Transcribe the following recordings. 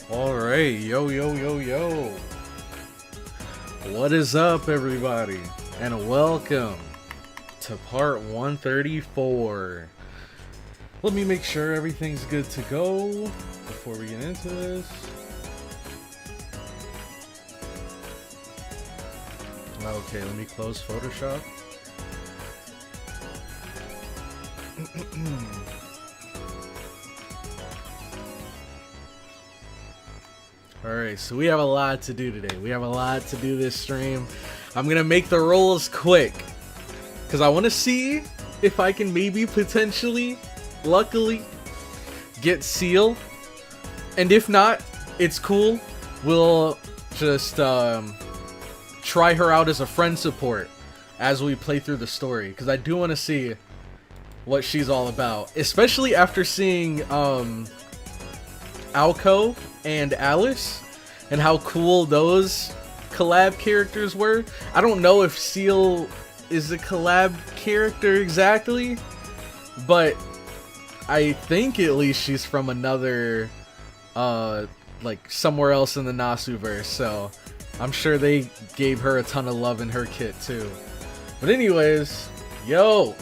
Alright, yo. What is up, everybody? And welcome to part 134. Let me make sure everything's good to go before we get into this. Okay, let me close Photoshop. Alright, so we have a lot to do today. We have a lot to do this stream. I'm gonna make the rolls quick, because I want to see if I can maybe potentially, luckily, get CIEL. And if not, it's cool. We'll just try her out as a friend support as we play through the story, because I do want to see what she's all about. Especially after seeing Alco and Alice, and how cool those collab characters were. I don't know if CIEL is a collab character exactly, but I think at least she's from another, like somewhere else in the Nasuverse, so I'm sure they gave her a ton of love in her kit too. But anyways, yo,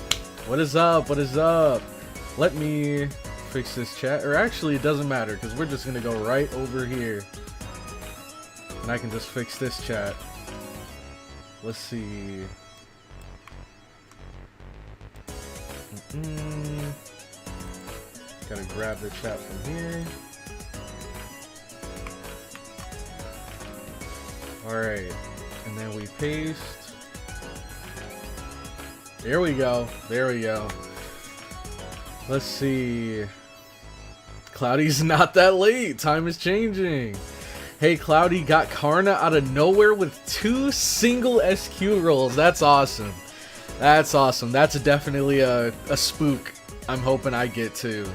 what is up? What is up? Let me fix this chat, or actually it doesn't matter because we're just gonna go right over here and I can just fix this chat. Let's see. Gotta grab the chat from here. Alright, and then we paste. There we go. There we go. Let's see. Cloudy's not that late. Time is changing. Hey, Cloudy got Karna out of nowhere with 2 single SQ rolls. That's awesome. That's awesome. That's definitely a spook I'm hoping I get too,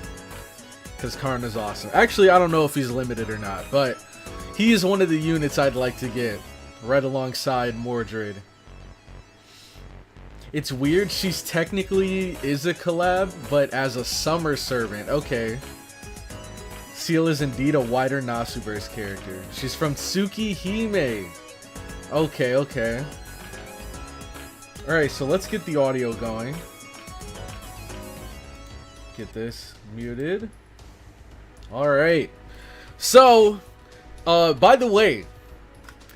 because Karna's awesome. Actually, I don't know if he's limited or not, but he is one of the units I'd like to get right alongside Mordred. It's weird, she's technically is a collab, but as a summer servant. Okay. CIEL is indeed a wider Nasuverse character. She's from Tsukihime. Okay, okay. Alright, so let's get the audio going. Get this muted. Alright. So, by the way,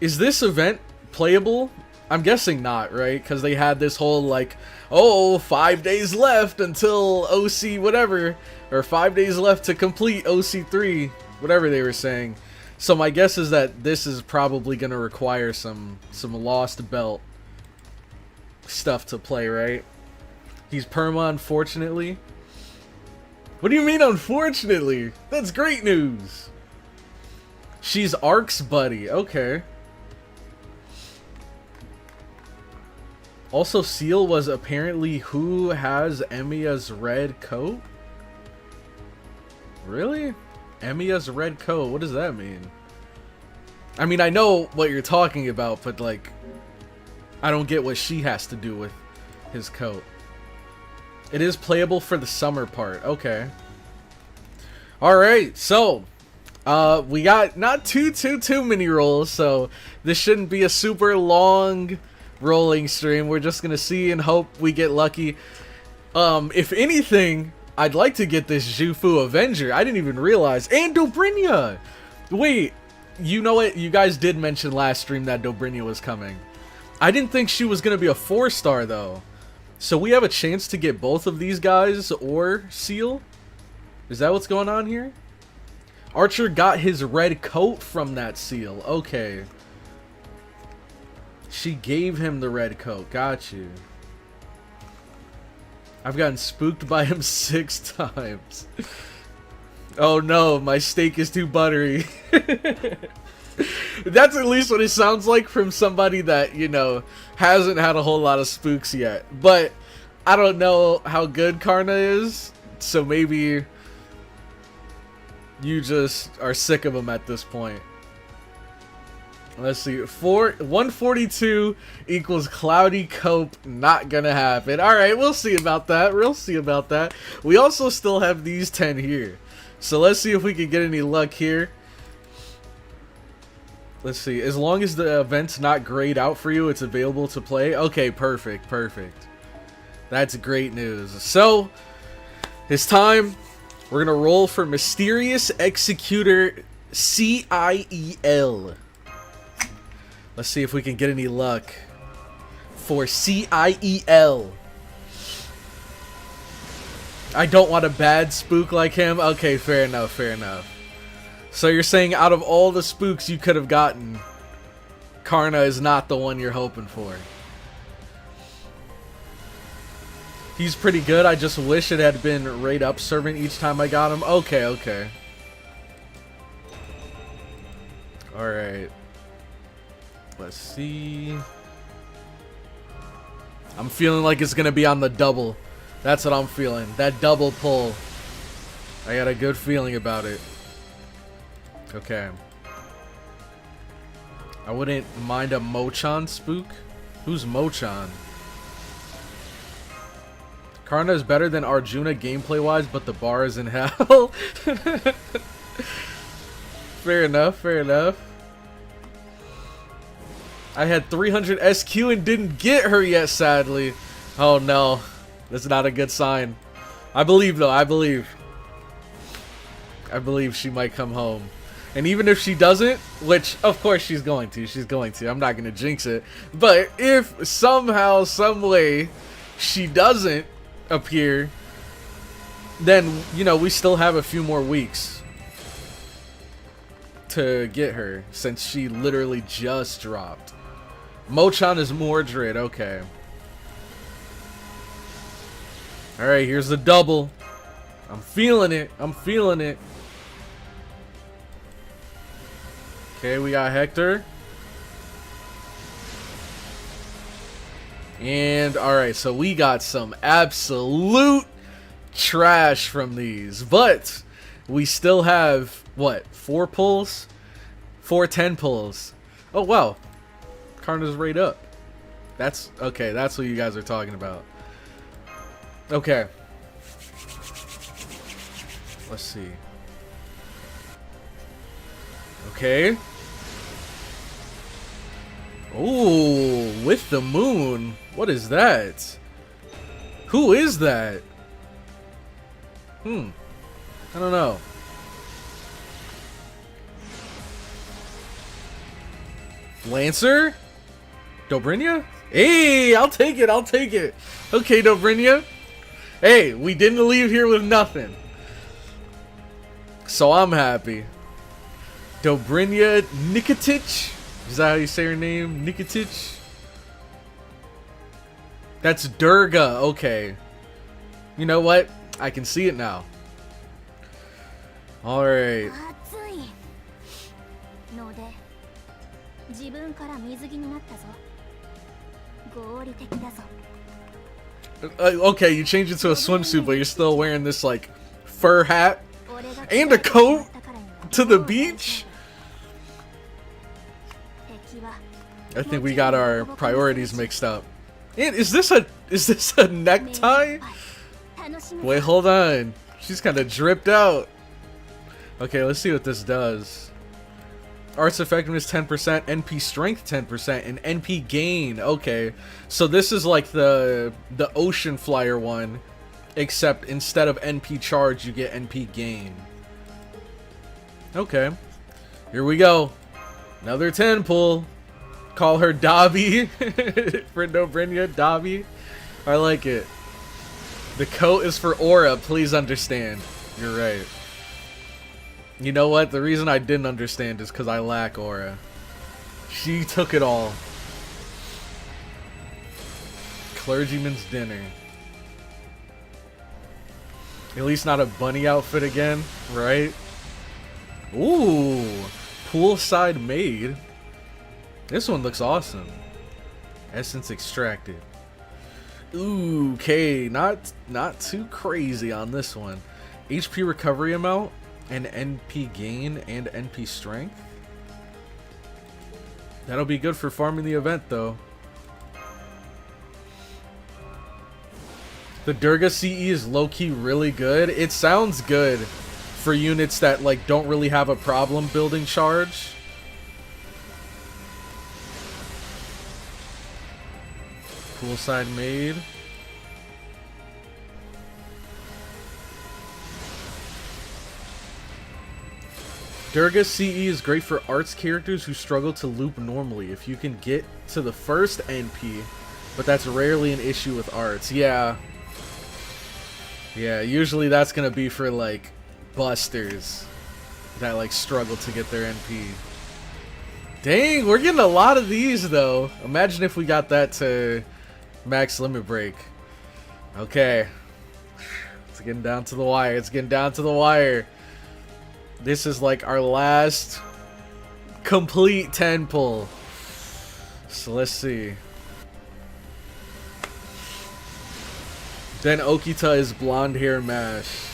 is this event playable? I'm guessing not, right? Because they had this whole, like, oh, 5 days left until OC whatever, or 5 days left to complete OC3, whatever they were saying. So my guess is that this is probably going to require some Lost Belt stuff to play, right? He's perma, unfortunately. What do you mean, unfortunately? That's great news. She's Ark's buddy. Okay. Also, CIEL was apparently who has Emiya's red coat? Really? Emiya's red coat, what does that mean? I mean, I know what you're talking about, but like, I don't get what she has to do with his coat. It is playable for the summer part, okay. Alright, so, we got not too many rolls, so this shouldn't be a super long rolling stream. We're just gonna see and hope we get lucky. If anything, I'd like to get this Jufu Avenger. I didn't even realize. And Dobrynia! Wait, you know what? You guys did mention last stream that Dobrynia was coming. I didn't think she was gonna be a 4-star though. So we have a chance to get both of these guys or CIEL? Is that what's going on here? Archer got his red coat from that CIEL. Okay. She gave him the red coat. Got you. I've gotten spooked by him 6 times. Oh no, my steak is too buttery. That's at least what it sounds like from somebody that, you know, hasn't had a whole lot of spooks yet. But I don't know how good Karna is, so maybe you just are sick of him at this point. Let's see, 142 equals Cloudy Cope, not gonna happen. Alright, we'll see about that, we'll see about that. We also still have these 10 here. So let's see if we can get any luck here. Let's see. As long as the event's not grayed out for you, it's available to play. Okay, perfect, perfect. That's great news. So, it's time. We're gonna roll for Mysterious Executor CIEL. Let's see if we can get any luck for CIEL. I don't want a bad spook like him. Okay, fair enough, fair enough. So you're saying out of all the spooks you could have gotten, Karna is not the one you're hoping for. He's pretty good. I just wish it had been Raid Up Servant each time I got him. Okay, okay. Alright. Let's see. I'm feeling like it's going to be on the double. That's what I'm feeling. That double pull. I got a good feeling about it. Okay. I wouldn't mind a Mochan spook. Who's Mochan? Karna is better than Arjuna gameplay-wise, but the bar is in hell. Fair enough, fair enough. I had 300 SQ and didn't get her yet, sadly. Oh no. That's not a good sign. I believe, though. I believe. I believe she might come home. And even if she doesn't, which of course she's going to. She's going to. I'm not going to jinx it. But if somehow, some way, she doesn't appear, then, you know, we still have a few more weeks to get her, since she literally just dropped. Mochan is Mordred, okay. Alright, here's the double. I'm feeling it, I'm feeling it. Okay, we got Hector. And, alright, so we got some absolute trash from these. But, we still have, what, 4 pulls? 4 10 pulls. Oh, wow. Karna's right up. That's, okay, that's what you guys are talking about. Okay. Let's see. Okay. Ooh, with the moon. What is that? Who is that? I don't know. Lancer? Dobrynia? Hey, I'll take it, I'll take it. Okay, Dobrynia. Hey, we didn't leave here with nothing. So I'm happy. Dobrynia Nikitich? Is that how you say her name? Nikitich? That's Durga, okay. You know what? I can see it now. Alright. Okay, you changed it to a swimsuit, but you're still wearing this, like, fur hat and a coat to the beach? I think we got our priorities mixed up. And is this a necktie? Wait, hold on. She's kind of dripped out. Okay, let's see what this does. Arts effectiveness 10%, NP strength 10%, and NP gain. Okay, so this is like the ocean flyer one, except instead of NP charge, you get NP gain. Okay, here we go. Another 10 pull. Call her Dobby for Dobrynia. Dobby. I like it. The coat is for Aura. Please understand. You're right. You know what? The reason I didn't understand is because I lack Aura. She took it all. Clergyman's dinner. At least not a bunny outfit again, right? Ooh, poolside maid. This one looks awesome. Essence extracted. Ooh, okay, not too crazy on this one. HP recovery amount and NP gain and NP strength. That'll be good for farming the event though. The Durga CE is low-key really good. It sounds good for units that like don't really have a problem building charge. Poolside Maid. Durga CE is great for arts characters who struggle to loop normally if you can get to the first NP, but that's rarely an issue with arts. Yeah. Yeah, usually that's gonna be for like busters that like struggle to get their NP. Dang, we're getting a lot of these though. Imagine if we got that to max limit break. Okay. It's getting down to the wire. It's getting down to the wire. This is like our last complete 10 pull. So let's see. Then Okita is blonde hair mash.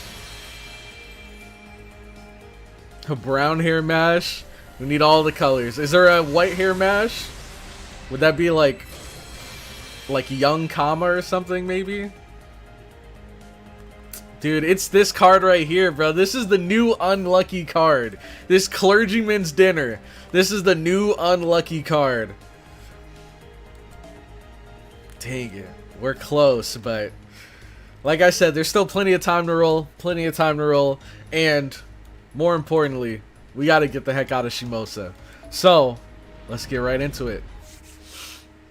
A brown hair mash. We need all the colors. Is there a white hair mash? Would that be like young Kama or something maybe? Dude, it's this card right here, bro. This is the new unlucky card. This Clergyman's Dinner. This is the new unlucky card. Dang it. We're close, but like I said, there's still plenty of time to roll. Plenty of time to roll. And more importantly, we got to get the heck out of Shimosa. So, let's get right into it.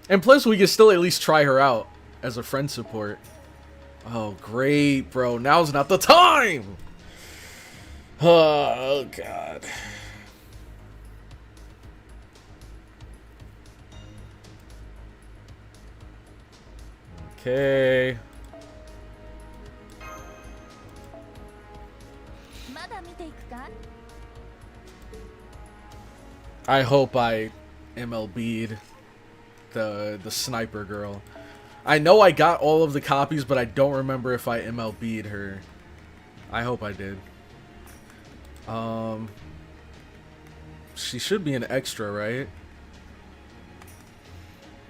And plus, we can still at least try her out as a friend support. Oh, great, bro. Now's not the time! Oh, God. Okay. I hope I MLB'd the sniper girl. I know I got all of the copies, but I don't remember if I MLB'd her. I hope I did. She should be an extra, right?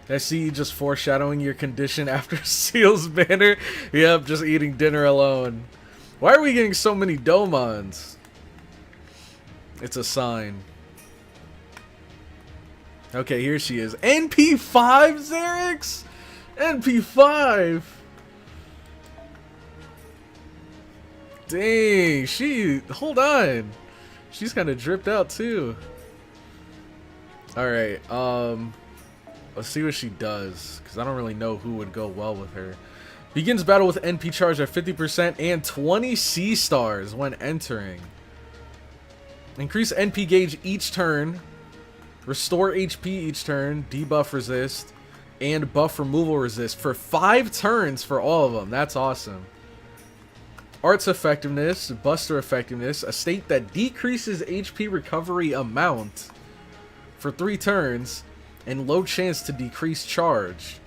I see you just foreshadowing your condition after CIEL's banner. Yep, just eating dinner alone. Why are we getting so many Domons? It's a sign. Okay, here she is. NP5, Xerix? NP5. Dang, hold on. She's kind of dripped out too. Alright, let's see what she does, because I don't really know who would go well with her. Begins battle with NP charge at 50% and 20 C stars when entering. Increase NP gauge each turn. Restore HP each turn. Debuff resist. And buff removal resist for 5 turns for all of them. That's awesome. Arts effectiveness, Buster effectiveness, a state that decreases HP recovery amount for 3 turns, and low chance to decrease charge,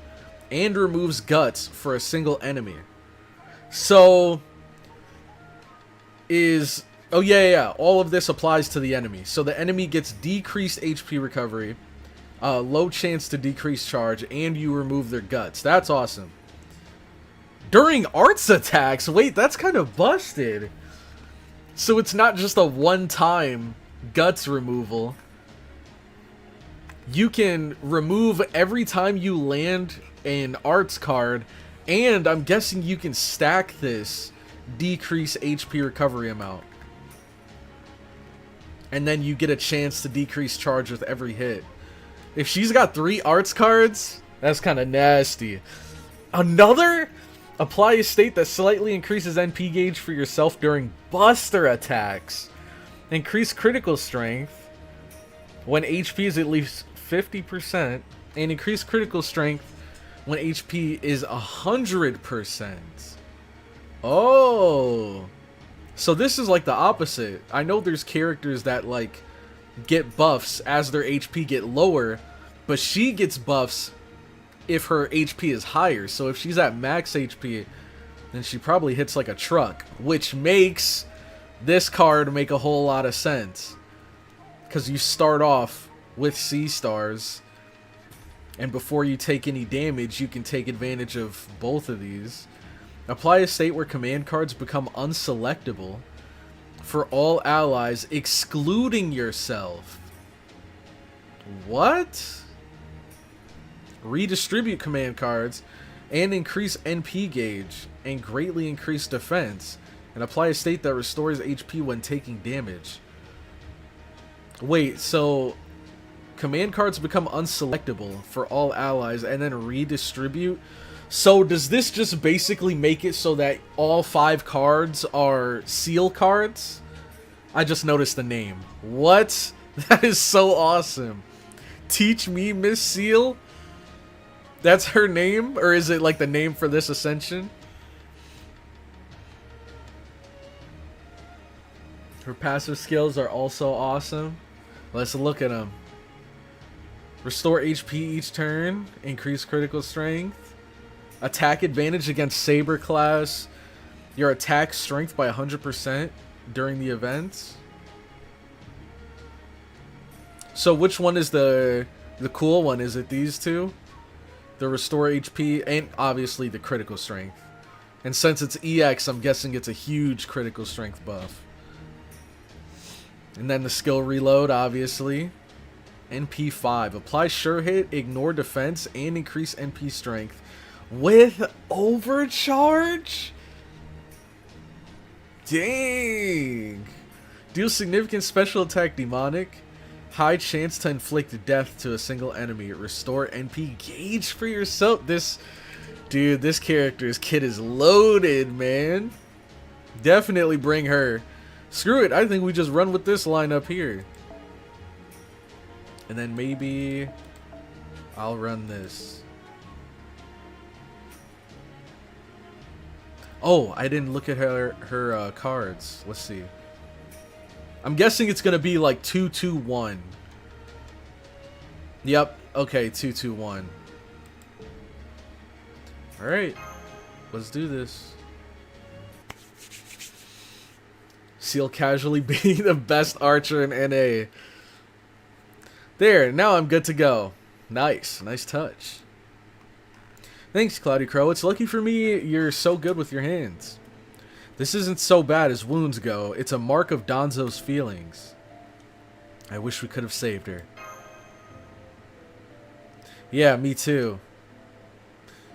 and removes guts for a single enemy. So, oh yeah, all of this applies to the enemy. So the enemy gets decreased HP recovery, low chance to decrease charge, and you remove their guts. That's awesome. During arts attacks, wait, that's kind of busted. So it's not just a one-time guts removal. You can remove every time you land an arts card, and I'm guessing you can stack this decrease HP recovery amount. And then you get a chance to decrease charge with every hit. If she's got 3 arts cards, that's kind of nasty. Another? Apply a state that slightly increases NP gauge for yourself during buster attacks. Increase critical strength when HP is at least 50%. And increase critical strength when HP is 100%. Oh. So this is like the opposite. I know there's characters that like get buffs as their HP get lower, but she gets buffs if her HP is higher. So if she's at max HP, then she probably hits like a truck, which makes this card make a whole lot of sense. Because you start off with C stars, and before you take any damage, you can take advantage of both of these. Apply a state where command cards become unselectable for all allies, excluding yourself. What? redistribute command cards, and increase NP gauge, and greatly increase defense, and apply a state that restores HP when taking damage. Wait, so command cards become unselectable for all allies and then redistribute? So does this just basically make it so that all 5 cards are CIEL cards? I just noticed the name. What? That is so awesome. Teach me, Miss CIEL? That's her name? Or is it like the name for this ascension? Her passive skills are also awesome. Let's look at them. Restore HP each turn. Increase critical strength. Attack advantage against Saber class. Your attack strength by 100% during the events. So which one is the cool one? Is it these two? The restore HP and obviously the critical strength. And since it's EX, I'm guessing it's a huge critical strength buff. And then the skill reload, obviously. NP5. Apply sure hit, ignore defense, and increase NP strength with overcharge? Dang. Deal significant special attack demonic. High chance to inflict death to a single enemy. Restore NP gauge for yourself. This character's kit is loaded, man. Definitely bring her. Screw it, I think we just run with this lineup here. And then maybe I'll run this. Oh, I didn't look at her cards. Let's see. I'm guessing it's gonna be like 2-2-1. Yep. Okay, 2-2-1. All right, let's do this. CIEL casually being the best archer in NA. There, now I'm good to go. Nice touch. Thanks, CloudyCrow. It's lucky for me you're so good with your hands. This isn't so bad as wounds go. It's a mark of Danzo's feelings. I wish we could have saved her. Yeah, me too.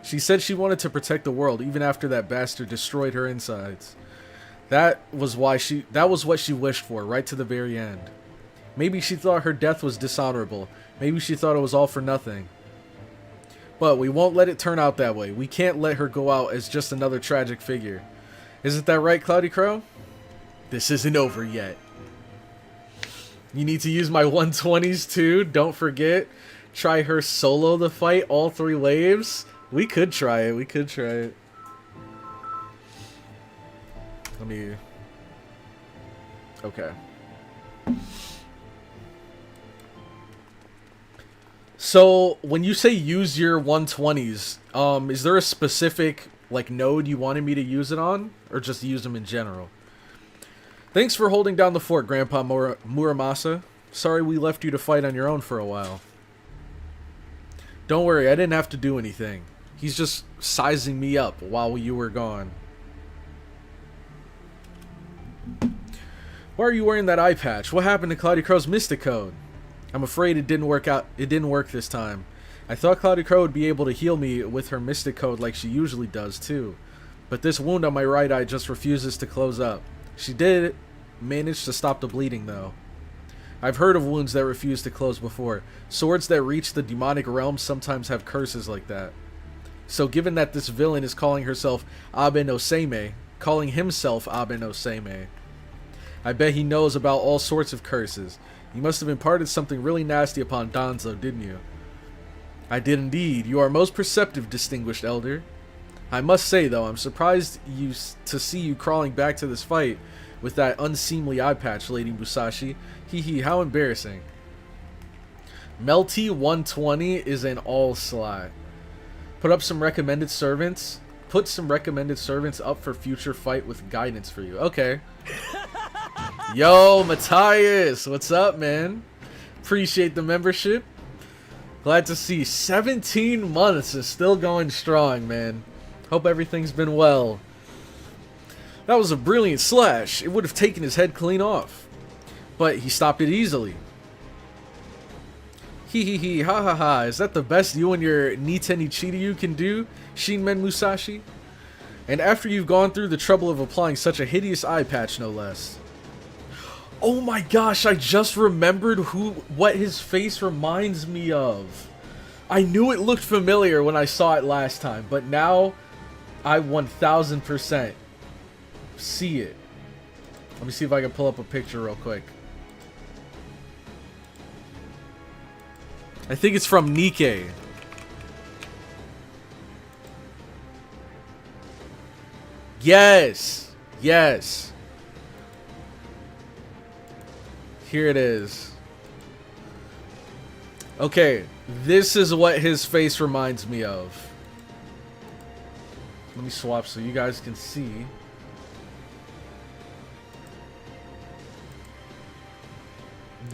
She said she wanted to protect the world even after that bastard destroyed her insides. That was what she wished for, right to the very end. Maybe she thought her death was dishonorable. Maybe she thought it was all for nothing. But we won't let it turn out that way. We can't let her go out as just another tragic figure. Isn't that right, CloudyCrow? This isn't over yet. You need to use my 120s too, don't forget. Try her solo the fight, all 3 waves. We could try it, Let me... Okay. So, when you say use your 120s, is there a specific, like, node you wanted me to use it on? Or just use them in general? Thanks for holding down the fort, Grandpa Muramasa. Sorry we left you to fight on your own for a while. Don't worry, I didn't have to do anything. He's just sizing me up while you were gone. Why are you wearing that eye patch? What happened to CloudyCrow's Mystic Code? I'm afraid it didn't work out. It didn't work this time. I thought CloudyCrow would be able to heal me with her Mystic Code like she usually does too. But this wound on my right eye just refuses to close up. She did manage to stop the bleeding though. I've heard of wounds that refuse to close before. Swords that reach the demonic realm sometimes have curses like that. So given that this villain is calling himself Abe no Seimei, I bet he knows about all sorts of curses. You must have imparted something really nasty upon Danzo, didn't you? I did indeed. You are most perceptive, distinguished elder. I must say, though, I'm surprised to see you crawling back to this fight with that unseemly eye patch, Lady Musashi. Hee hee, how embarrassing. Melty 120 is an all slot. Put some recommended servants up for future fight with guidance for you. Okay. Yo, Matthias, what's up, man? Appreciate the membership. Glad to see 17 months is still going strong, man. Hope everything's been well. That was a brilliant slash. It would have taken his head clean off. But he stopped it easily. Hee hee hee, ha ha ha. Is that the best you and your Niten Ichiryu can do, Shinmen Musashi? And after you've gone through the trouble of applying such a hideous eye patch, no less. Oh my gosh, I just remembered what his face reminds me of. I knew it looked familiar when I saw it last time, but now I 1000% see it. Let me see if I can pull up a picture real quick. I think it's from Nikkei. Yes! Yes! Here it is. Okay, this is what his face reminds me of. Let me swap so you guys can see.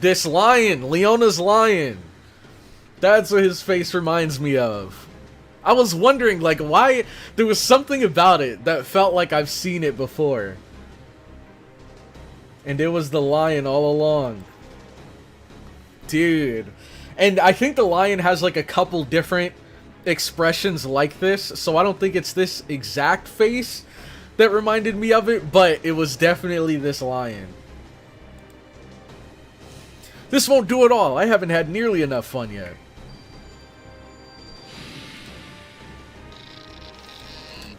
This lion! Leona's lion! That's what his face reminds me of. I was wondering, like, why there was something about it that felt like I've seen it before. And it was the lion all along. Dude. And I think the lion has, like, a couple different expressions like this, so I don't think it's this exact face that reminded me of it, but it was definitely this lion. This won't do it all. I haven't had nearly enough fun yet.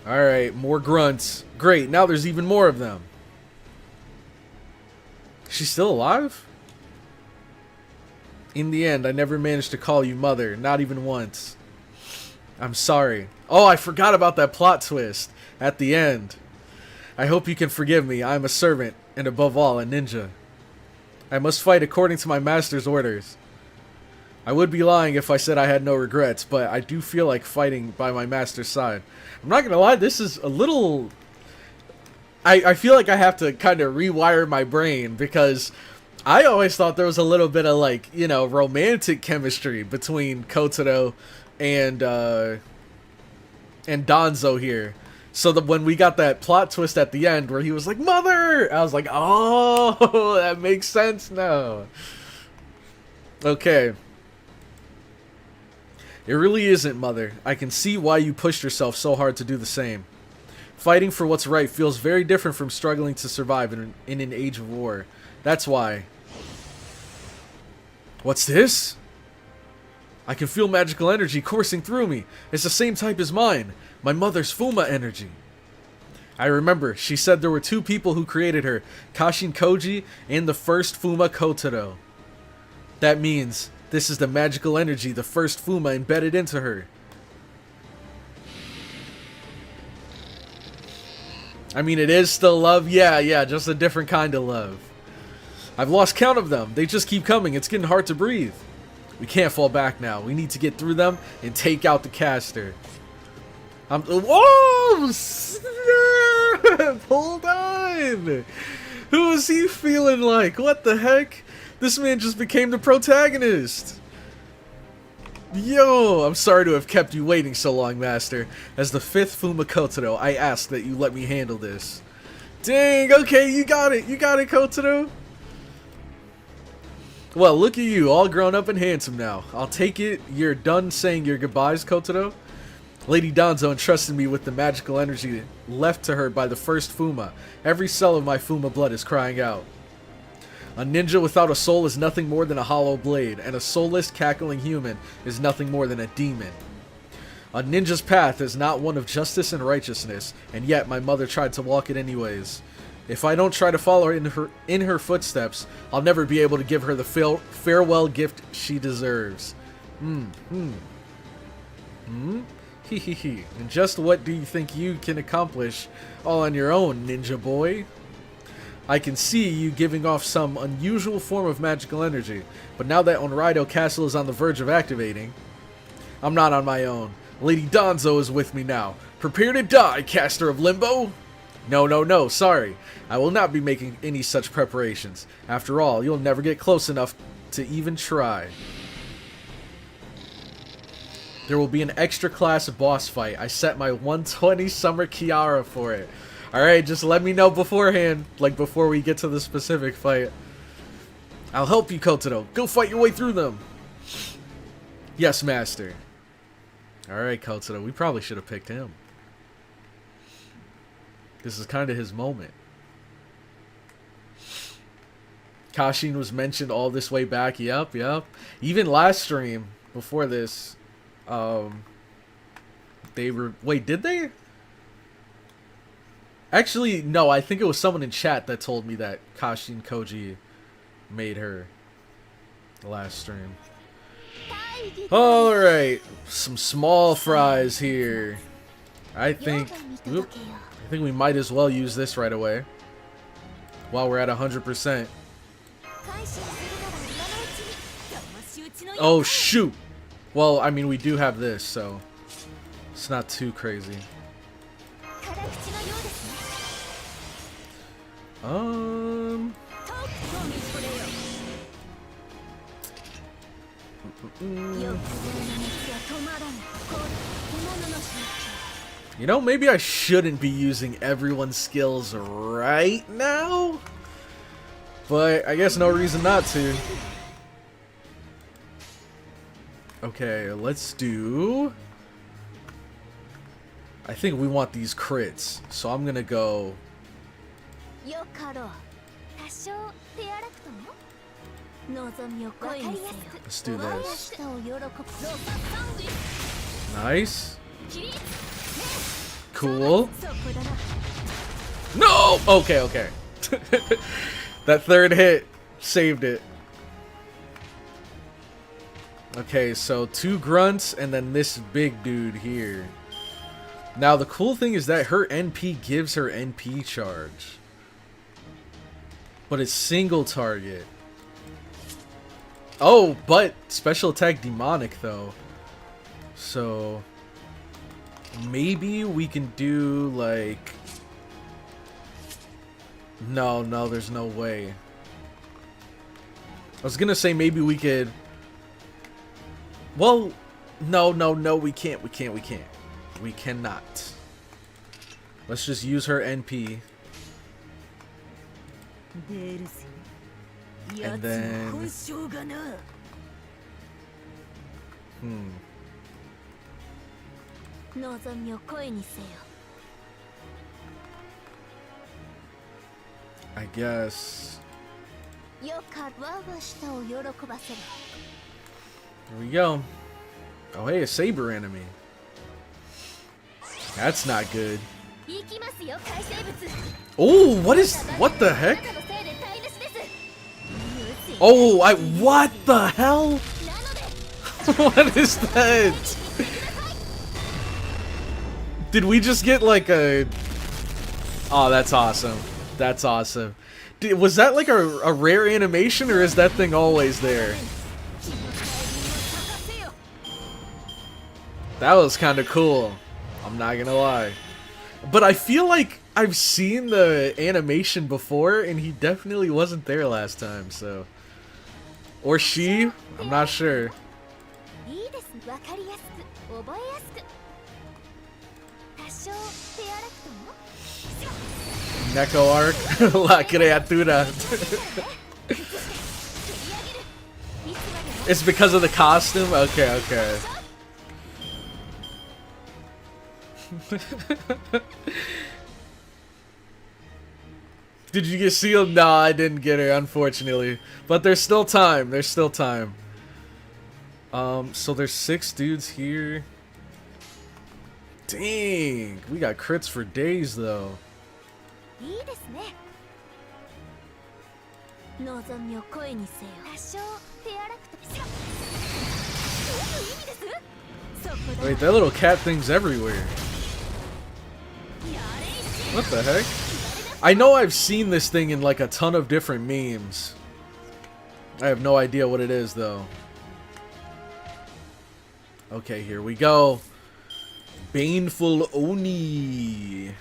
Alright, more grunts. Great, now there's even more of them. She's still alive? In the end, I never managed to call you mother, not even once. I'm sorry. Oh, I forgot about that plot twist at the end. I hope you can forgive me. I'm a servant, and above all, a ninja. I must fight according to my master's orders. I would be lying if I said I had no regrets, but I do feel like fighting by my master's side. I'm not gonna lie, this is a little... I feel like I have to kind of rewire my brain, because I always thought there was a little bit of, like, you know, romantic chemistry between Kotaro and Danzo here. So that when we got that plot twist at the end where he was like, "Mother!" I was like, oh, that makes sense now. Okay. It really isn't, Mother. I can see why you pushed yourself so hard to do the same. Fighting for what's right feels very different from struggling to survive in an age of war. That's why. What's this? I can feel magical energy coursing through me. It's the same type as mine. My mother's Fuma energy. I remember, she said there were two people who created her, Kashin Koji and the first Fuma Kotaro. That means this is the magical energy the first Fuma embedded into her. I mean, it is still love? Yeah, just a different kind of love. I've lost count of them. They just keep coming. It's getting hard to breathe. We can't fall back now. We need to get through them and take out the caster. Whoa! Snap! Hold on! Who is he feeling like? What the heck? This man just became the protagonist! Yo! I'm sorry to have kept you waiting so long, Master. As the fifth Fuma Kotaro, I ask that you let me handle this. Dang, okay, you got it, Kotaro! Well, look at you, all grown up and handsome now. I'll take it you're done saying your goodbyes, Kotaro? Lady Danzo entrusted me with the magical energy left to her by the first Fuma. Every cell of my Fuma blood is crying out. A ninja without a soul is nothing more than a hollow blade, and a soulless, cackling human is nothing more than a demon. A ninja's path is not one of justice and righteousness, and yet my mother tried to walk it anyways. If I don't try to follow in her footsteps, I'll never be able to give her the farewell gift she deserves. Hee. And just what do you think you can accomplish all on your own, ninja boy? I can see you giving off some unusual form of magical energy, but now that Onraido Castle is on the verge of activating, I'm not on my own. Lady Danzo is with me now. Prepare to die, caster of limbo! No, sorry. I will not be making any such preparations. After all, you'll never get close enough to even try. There will be an extra class boss fight. I set my 120 Summer Kiara for it. Alright, just let me know beforehand, like before we get to the specific fight. I'll help you, Kotaro. Go fight your way through them. Yes, master. Alright, Kotsuda, we probably should have picked him. This is kind of his moment. Kashin was mentioned all this way back. Yep. Even last stream, before this, they were... Wait, did they? Actually, no, I think it was someone in chat that told me that Kashin Koji made her last stream. Alright, some small fries here. I think we might as well use this right away while we're at 100%. Oh shoot! Well, I mean, we do have this, so it's not too crazy. You know, maybe I shouldn't be using everyone's skills right now, but I guess no reason not to. Okay, let's do... I think we want these crits, so I'm gonna go... Let's do this. Nice. Cool. No! Okay. That third hit saved it. Okay, so 2 grunts and then this big dude here. Now the cool thing is that her NP gives her NP charge. But it's single target. Oh, but special attack demonic though. So maybe we can do like... No, there's no way. I was gonna say maybe we could... Well, no, we can't. We cannot. Let's just use her NP. And then... I guess... Here we go. Oh hey, a saber enemy. That's not good. Oh, what the heck? Oh, what the hell? What is that? Did we just get like a... Oh, that's awesome. That's awesome. Was that like a rare animation, or is that thing always there? That was kind of cool. I'm not gonna lie. But I feel like I've seen the animation before, and he definitely wasn't there last time, so... Or she? I'm not sure. Neko arc? La criatura. It's because of the costume? Okay. Did you get sealed? No, I didn't get her, unfortunately. But there's still time. So there's 6 dudes here. Dang, we got crits for days though. Wait, that little cat thing's everywhere. What the heck? I know I've seen this thing in like a ton of different memes. I have no idea what it is though. Okay, here we go. Baneful Oni.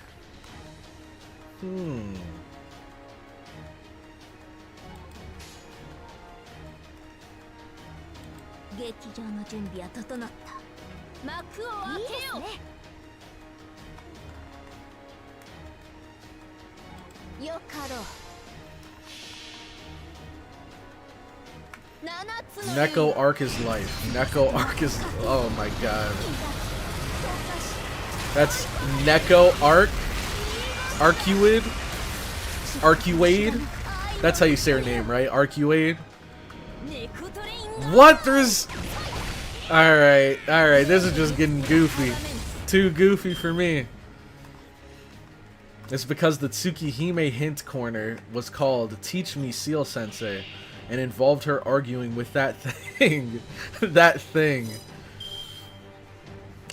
Neko arc is life. Neko arc is... Oh my god. That's Neko arc. Arcuade. Arcuade. That's how you say her name, right? Arcuade. What? There's... Alright, alright. This is just getting goofy. Too goofy for me. It's because the Tsukihime hint corner was called Teach Me CIEL Sensei and involved her arguing with that thing. That thing.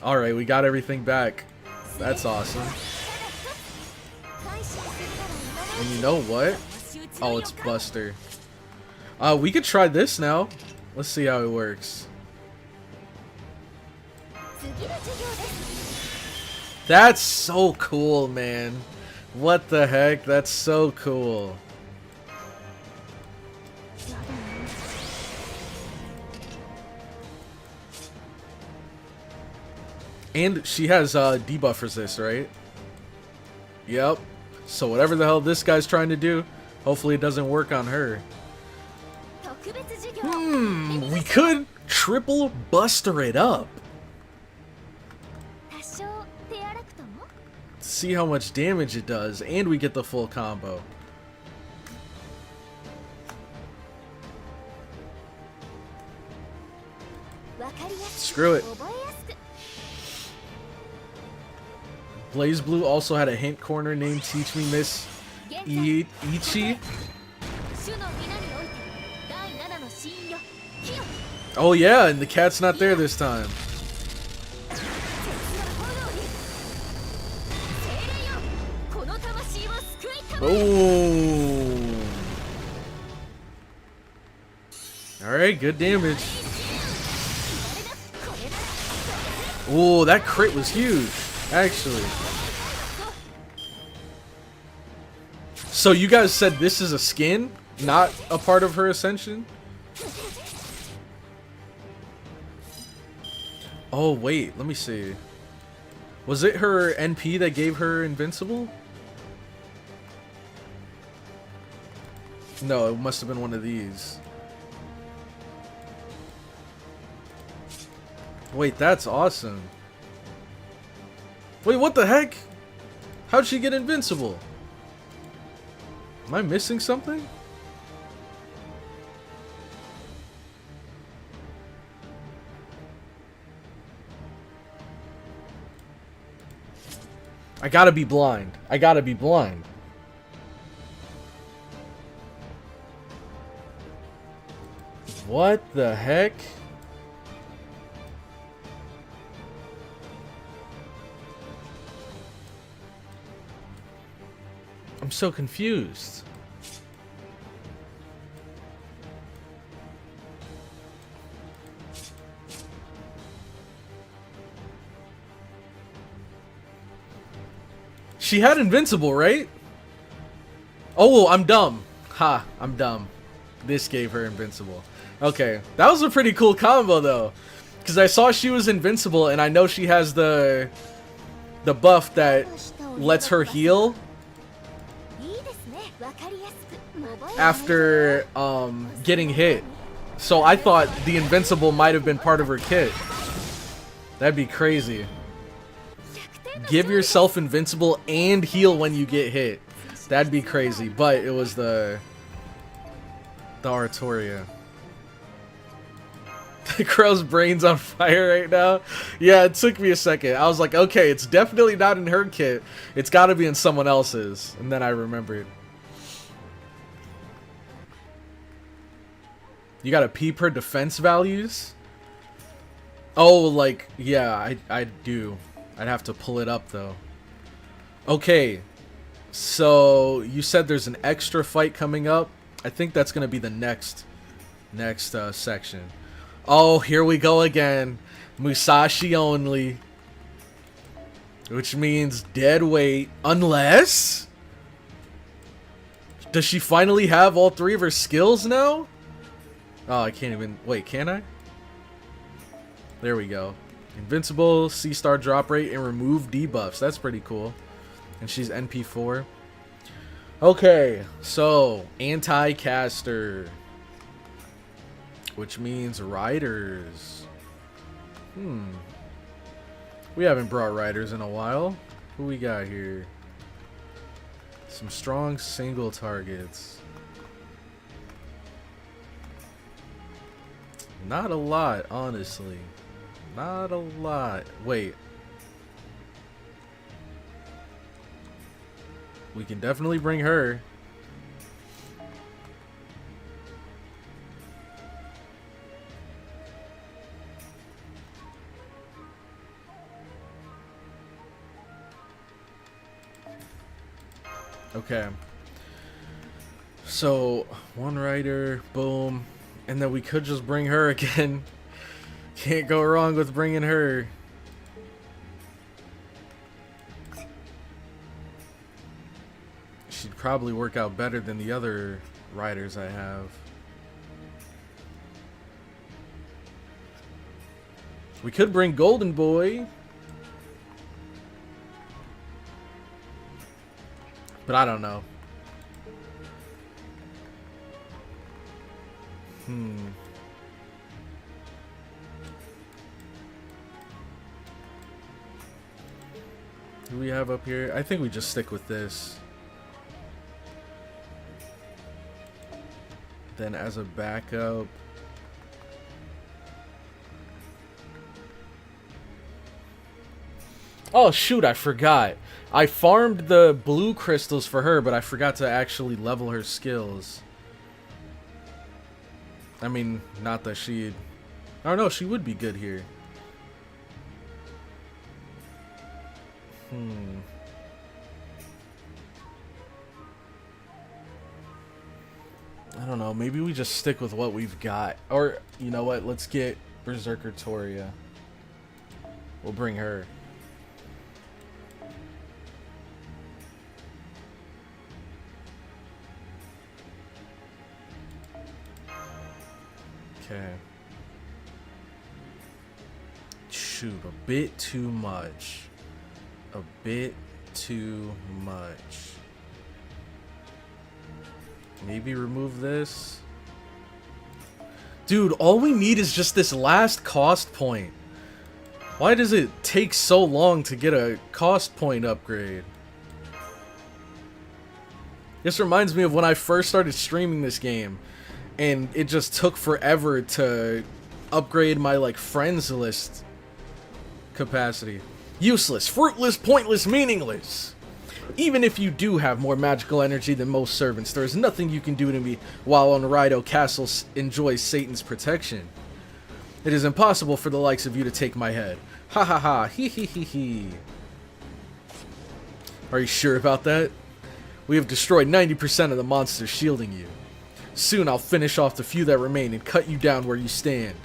Alright, we got everything back. That's awesome. And you know what? Oh, it's Buster. We could try this now. Let's see how it works. That's so cool, man. What the heck? That's so cool. And she has debuff resist, right? Yep. So whatever the hell this guy's trying to do, hopefully it doesn't work on her. We could triple Buster it up. See how much damage it does, and we get the full combo. Screw it. Blaze Blue also had a hint corner named Teach Me Miss Ichi. Oh yeah, and the cat's not there this time. Oh. Alright, good damage. Oh, that crit was huge, actually. So you guys said this is a skin, not a part of her ascension? Oh, wait, let me see. Was it her NP that gave her invincible? No, it must have been one of these. Wait, that's awesome. Wait, what the heck? How'd she get invincible? Am I missing something? I gotta be blind. I gotta be blind. What the heck? I'm so confused. She had invincible, right? Oh, I'm dumb. Ha, I'm dumb. This gave her invincible. Okay, that was a pretty cool combo though, because I saw she was invincible, and I know she has the buff that lets her heal after getting hit. So I thought the invincible might have been part of her kit. That'd be crazy. Give yourself invincible and heal when you get hit. That'd be crazy, but it was the Artoria. The Crow's brain's on fire right now. Yeah, it took me a second. I was like, okay, it's definitely not in her kit. It's got to be in someone else's. And then I remembered. You got to peep her defense values? Oh, like, yeah, I do. I'd have to pull it up, though. Okay. So, you said there's an extra fight coming up. I think that's going to be the next section. Oh, here we go again. Musashi only. Which means dead weight. Unless... Does she finally have all three of her skills now? Oh, I can't even... Wait, can I? There we go. Invincible, C-star drop rate, and remove debuffs. That's pretty cool. And she's NP4. Okay, so anti-caster. Which means riders. We haven't brought riders in a while. Who we got here? Some strong single targets. Not a lot, honestly. Not a lot. Wait. We can definitely bring her. Okay. So, one rider, boom. And then we could just bring her again. Can't go wrong with bringing her. She'd probably work out better than the other riders I have. We could bring Golden Boy. But I don't know. Who do we have up here? I think we just stick with this. Then as a backup, oh shoot, I forgot. I farmed the blue crystals for her, but I forgot to actually level her skills. I mean, not that she'd... Oh no, she would be good here. I don't know, maybe we just stick with what we've got. Or, you know what, let's get Berserker Toria. We'll bring her. Okay. Shoot, a bit too much. A bit too much. Maybe remove this. Dude, all we need is just this last cost point. Why does it take so long to get a cost point upgrade? This reminds me of when I first started streaming this game, and it just took forever to upgrade my, like, friends list capacity. Useless, fruitless, pointless, meaningless. Even if you do have more magical energy than most servants, there is nothing you can do to me while on Raido Castle enjoys Satan's protection. It is impossible for the likes of you to take my head. Ha ha ha, hee hee hee hee. Are you sure about that? We have destroyed 90% of the monsters shielding you. Soon I'll finish off the few that remain and cut you down where you stand.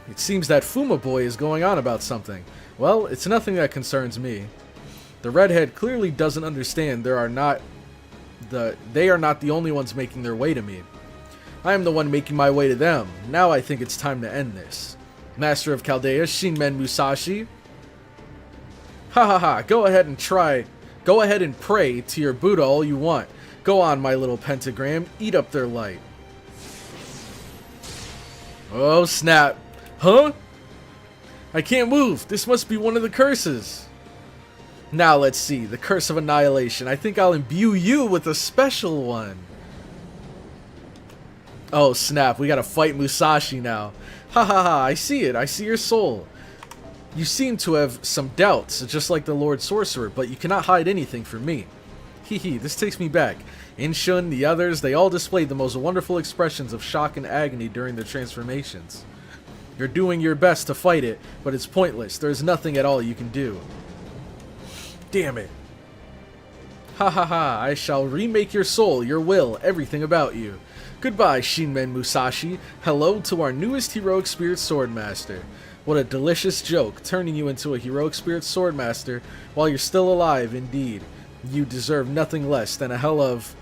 It seems that Fuma Boy is going on about something. Well, it's nothing that concerns me. The redhead clearly doesn't understand they are not the only ones making their way to me. I am the one making my way to them. Now I think it's time to end this. Master of Chaldea, Shinmen Musashi. Ha ha ha, go ahead and pray to your Buddha all you want. Go on, my little pentagram, eat up their light. Oh snap. Huh? I can't move. This must be one of the curses. Now let's see. The curse of annihilation. I think I'll imbue you with a special one. Oh snap. We gotta fight Musashi now. Ha ha ha. I see it. I see your soul. You seem to have some doubts, just like the Lord Sorcerer, but you cannot hide anything from me. Hee hee. This takes me back. Inshun, the others, they all displayed the most wonderful expressions of shock and agony during their transformations. You're doing your best to fight it, but it's pointless. There's nothing at all you can do. Damn it. Ha ha ha, I shall remake your soul, your will, everything about you. Goodbye, Shinmen Musashi. Hello to our newest heroic spirit swordmaster. What a delicious joke, turning you into a heroic spirit swordmaster while you're still alive, indeed. You deserve nothing less than a hell of...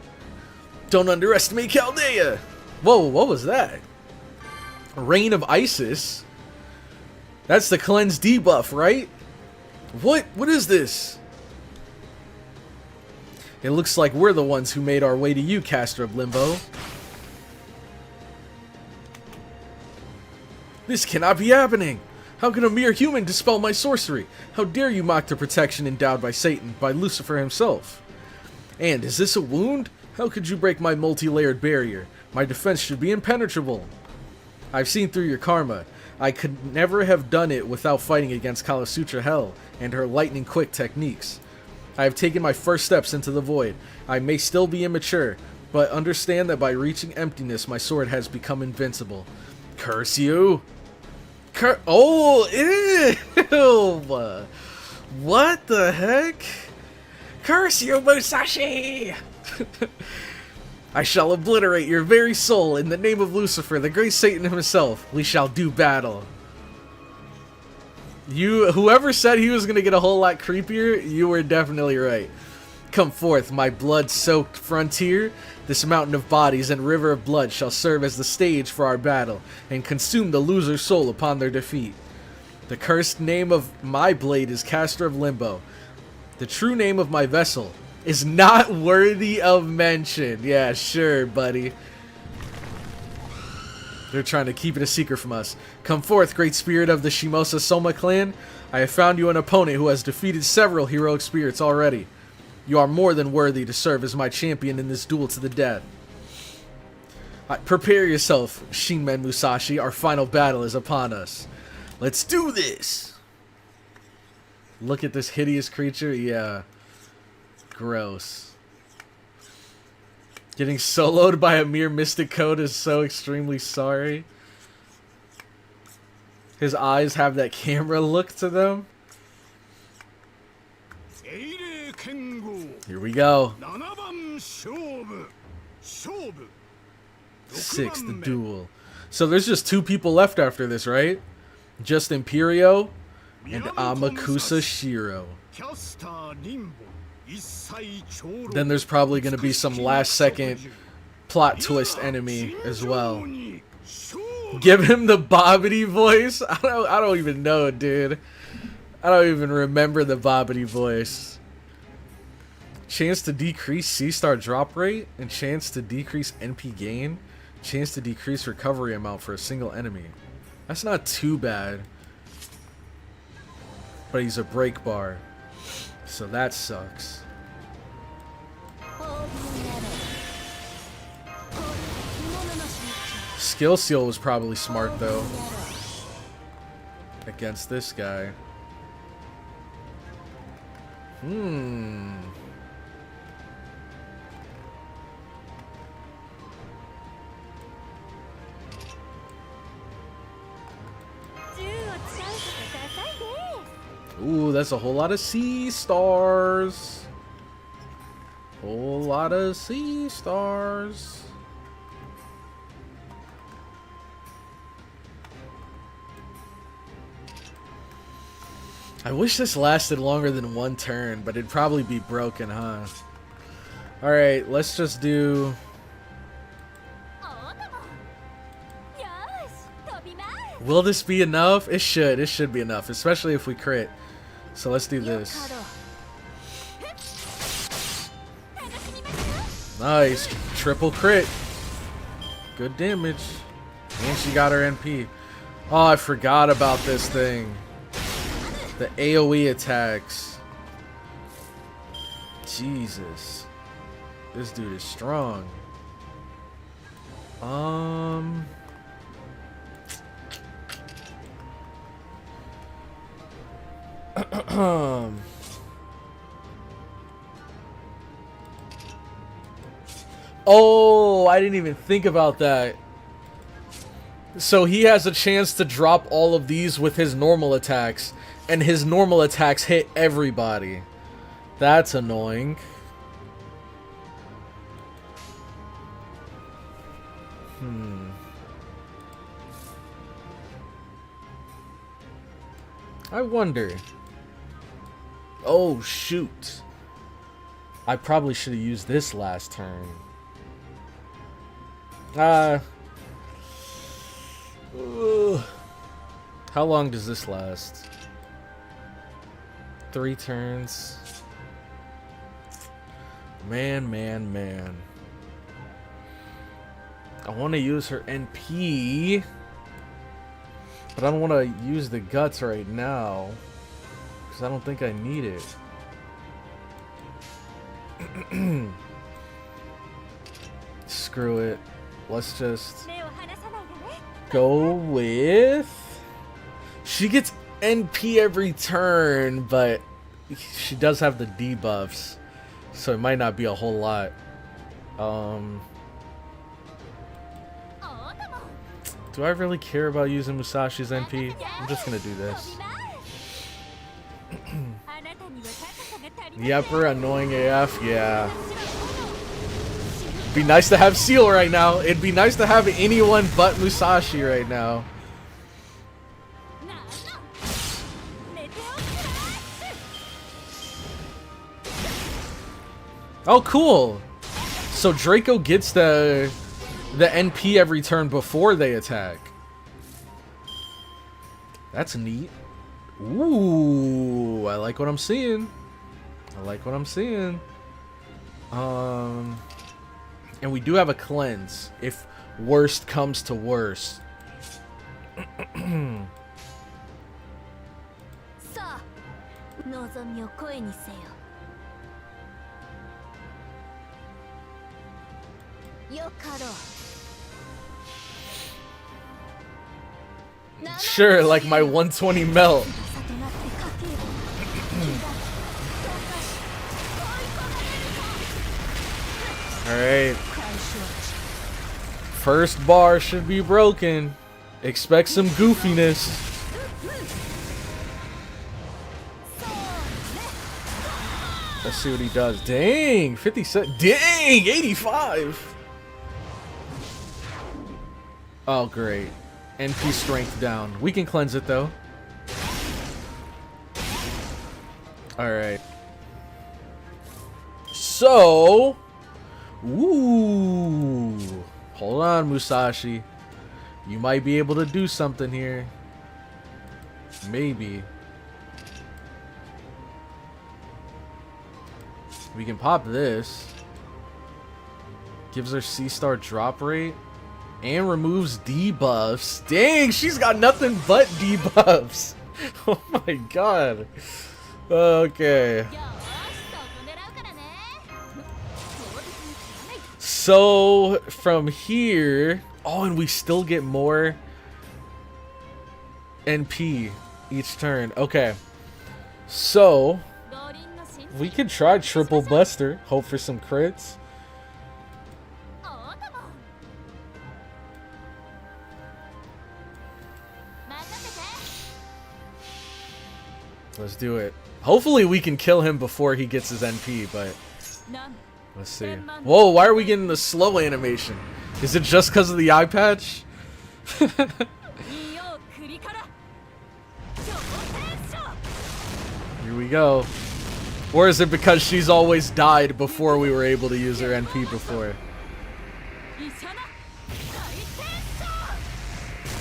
Don't underestimate Chaldea! Whoa, what was that? Reign of Isis? That's the cleanse debuff, right? What? What is this? It looks like we're the ones who made our way to you, Caster of Limbo. This cannot be happening! How can a mere human dispel my sorcery? How dare you mock the protection endowed by Satan, by Lucifer himself? And is this a wound? How could you break my multi-layered barrier? My defense should be impenetrable. I've seen through your karma. I could never have done it without fighting against Kala Sutra Hell and her lightning-quick techniques. I have taken my first steps into the void. I may still be immature, but understand that by reaching emptiness, my sword has become invincible. Curse you! Oh, ew! What the heck? Curse you, Musashi! I shall obliterate your very soul in the name of Lucifer, the great Satan himself. We shall do battle. Whoever said he was gonna get a whole lot creepier, you were definitely right. Come forth, my blood-soaked frontier. This mountain of bodies and river of blood shall serve as the stage for our battle, and consume the loser's soul upon their defeat. The cursed name of my blade is Caster of Limbo. The true name of my vessel is not worthy of mention. Yeah, sure, buddy. They're trying to keep it a secret from us. Come forth, great spirit of the Shimosa Soma clan. I have found you an opponent who has defeated several heroic spirits already. You are more than worthy to serve as my champion in this duel to the death. Prepare yourself, Shinmen Musashi. Our final battle is upon us. Let's do this! Look at this hideous creature. Yeah. Gross. Getting soloed by a mere mystic code is so extremely sorry. His eyes have that camera look to them. Here we go. 6, the duel. So there's just 2 people left after this, right? Just Imperio and Amakusa Shiro. Then there's probably going to be some last-second plot twist enemy as well. Give him the Bobbity voice? I don't even know, dude. I don't even remember the Bobbity voice. Chance to decrease C-star drop rate and chance to decrease NP gain. Chance to decrease recovery amount for a single enemy. That's not too bad. But he's a break bar. So that sucks. Skill Seal was probably smart though. Against this guy. Ooh, that's a whole lot of sea stars. Whole lot of sea stars. I wish this lasted longer than 1 turn, but it'd probably be broken, huh? Alright, let's just do... Will this be enough? It should. It should be enough, especially if we crit. So let's do this. Nice. Triple crit. Good damage. And she got her NP. Oh, I forgot about this thing. The AoE attacks. Jesus. This dude is strong. Oh, I didn't even think about that. So he has a chance to drop all of these with his normal attacks, and his normal attacks hit everybody. That's annoying. I wonder. Oh, shoot. I probably should have used this last turn. How long does this last? 3 turns. Man. I want to use her NP. But I don't want to use the guts right now. Because I don't think I need it. Screw it. Let's just go with... She gets NP every turn, but she does have the debuffs. So it might not be a whole lot. Do I really care about using Musashi's NP? I'm just gonna do this. Yep, we're annoying AF, yeah. It'd be nice to have CIEL right now. It'd be nice to have anyone but Musashi right now. Oh, cool. So Draco gets the NP every turn before they attack. That's neat. Ooh, I like what I'm seeing. I like what I'm seeing. And we do have a cleanse if worst comes to worst. Sure, like my 120 melt. Alright. First bar should be broken. Expect some goofiness. Let's see what he does. Dang, 57. Dang, 85. Oh, great. NP strength down. We can cleanse it though. Alright. So. Ooh. Hold on, Musashi. You might be able to do something here. Maybe. We can pop this. Gives her C-star drop rate. And removes debuffs. Dang, she's got nothing but debuffs. Oh my god. Okay. So, from here... Oh, and we still get more NP each turn. Okay. So, we could try Triple Buster. Hope for some crits. Let's do it. Hopefully we can kill him before he gets his NP, but... Let's see. Whoa, why are we getting the slow animation? Is it just because of the eye patch? Here we go. Or is it because she's always died before we were able to use her NP before?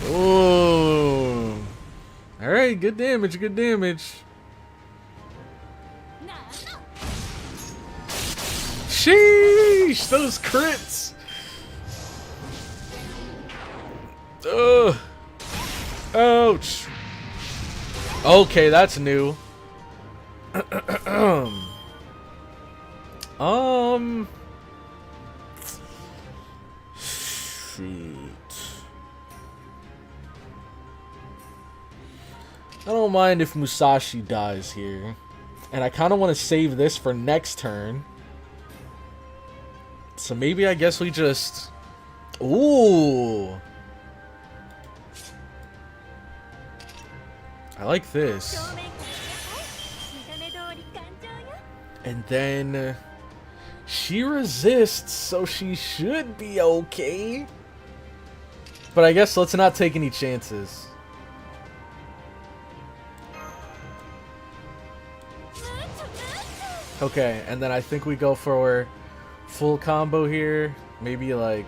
Ooh. Alright, good damage, good damage. Sheesh, those crits. Ugh. Ouch. Okay, that's new. Shoot. I don't mind if Musashi dies here. And I kind of want to save this for next turn. So maybe I guess we just... Ooh. I like this. And then... She resists, so she should be okay. But I guess let's not take any chances. Okay, and then I think we go for full combo here. Maybe like...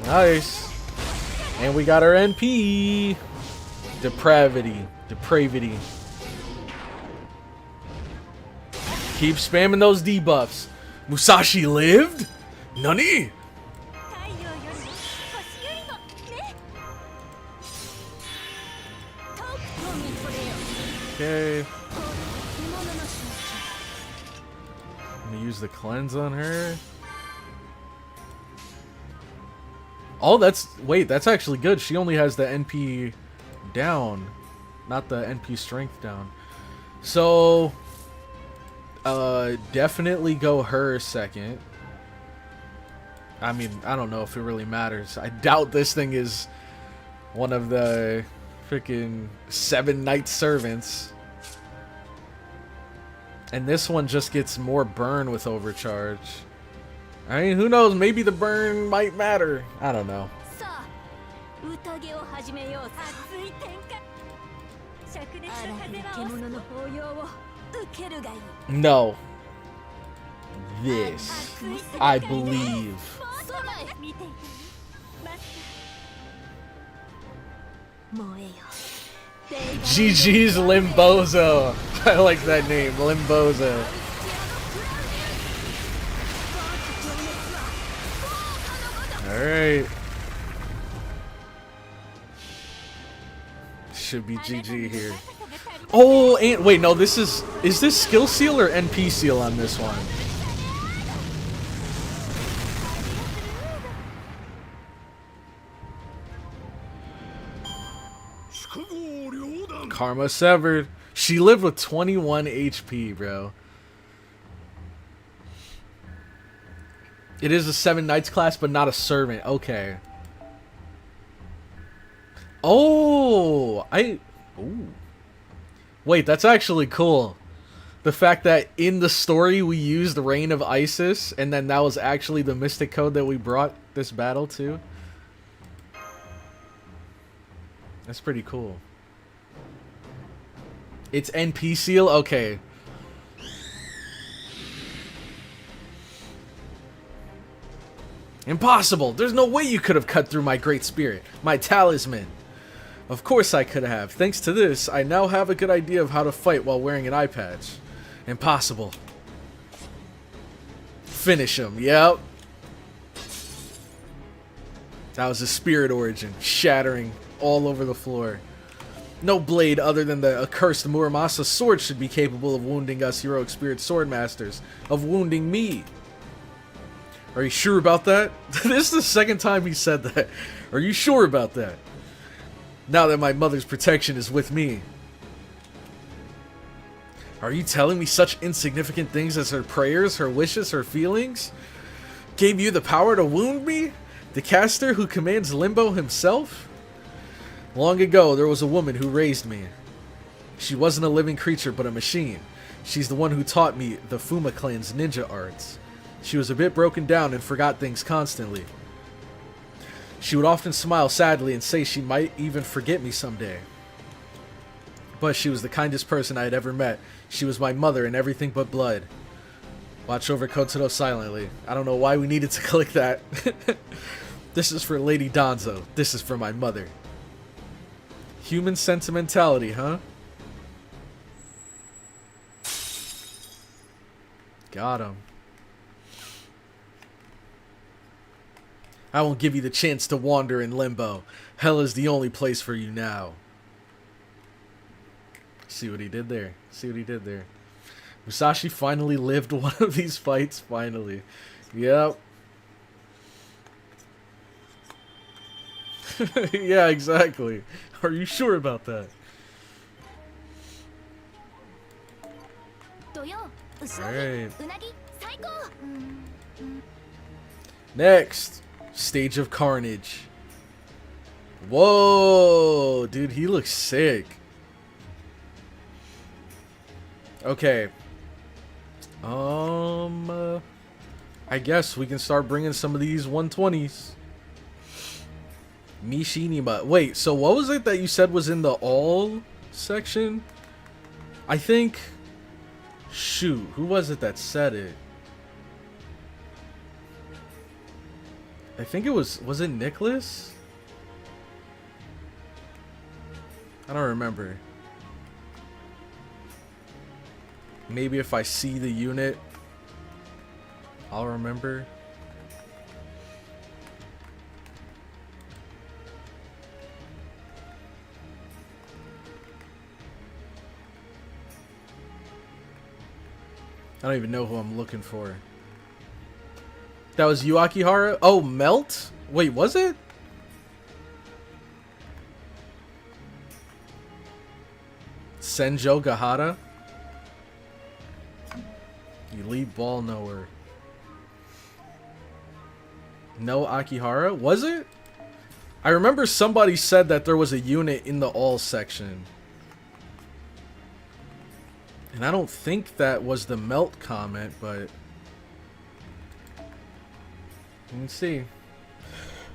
Nice. And we got our NP. Depravity. Keep spamming those debuffs. Musashi lived? Nani? Okay. I'm gonna use the cleanse on her. Oh, wait, that's actually good. She only has the NP down, not the NP strength down. So, definitely go her second. I mean, I don't know if it really matters. I doubt this thing is one of the freaking 7 knight servants. And this one just gets more burn with overcharge. I mean, who knows? Maybe the burn might matter. I don't know. No. This. I believe. GG's Limbozo. I like that name, Limbozo. Alright. Should be GG here. Oh, and wait, no, this is this skill seal or NP seal on this one? Karma severed. She lived with 21 HP, bro. It is a 7 knights class, but not a servant. Okay. Oh, ooh. Wait, that's actually cool. The fact that in the story we used Reign of Isis, and then that was actually the mystic code that we brought this battle to. That's pretty cool. It's NP seal? Okay. Impossible! There's no way you could have cut through my great spirit. My talisman. Of course I could have. Thanks to this, I now have a good idea of how to fight while wearing an eye patch. Impossible. Finish him. Yep. That was his spirit origin. Shattering all over the floor. No blade other than the accursed Muramasa sword should be capable of wounding us heroic spirit sword masters. Of wounding me. Are you sure about that? This is the second time he said that. Are you sure about that? Now that my mother's protection is with me. Are you telling me such insignificant things as her prayers, her wishes, her feelings gave you the power to wound me? The caster who commands Limbo himself? Long ago, there was a woman who raised me. She wasn't a living creature, but a machine. She's the one who taught me the Fuma clan's ninja arts. She was a bit broken down and forgot things constantly. She would often smile sadly and say she might even forget me someday. But she was the kindest person I had ever met. She was my mother in everything but blood. Watch over Kotaro silently. I don't know why we needed to click that. This is for Lady Danzo. This is for my mother. Human sentimentality, huh? Got him. I won't give you the chance to wander in limbo. Hell is the only place for you now. See what he did there. See what he did there. Musashi finally lived one of these fights. Finally. Yep. Yeah, exactly. Are you sure about that? Alright. Next. Stage of Carnage. Whoa, dude, he looks sick. Okay. I guess we can start bringing some of these 120s. Mishinima. Wait, so what was it that you said was in the all section? I think... Shoot, who was it that said it? I think it was it Nicholas? I don't remember. Maybe if I see the unit, I'll remember. I don't even know who I'm looking for. That was you, Akihara? Oh, Melt? Wait, was it? Senjo Gahara? Elite ball knower. No Akihara? Was it? I remember somebody said that there was a unit in the all section. And I don't think that was the Melt comment, but... Let's see.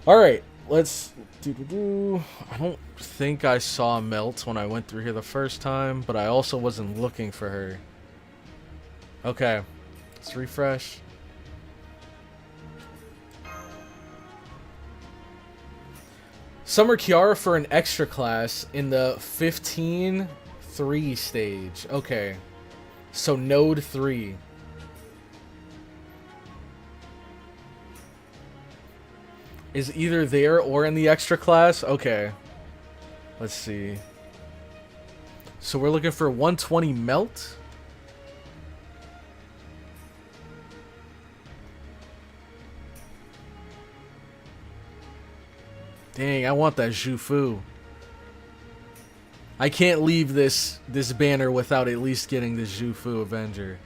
Alright, let's... I don't think I saw Melt when I went through here the first time, but I also wasn't looking for her. Okay, let's refresh. Summer Kiara for an extra class in the 15-3 stage. Okay, so Node 3. Is either there or in the extra class? Okay. Let's see. So we're looking for 120 Melt. Dang, I want that Zhufu. I can't leave this banner without at least getting the Zhufu Avenger.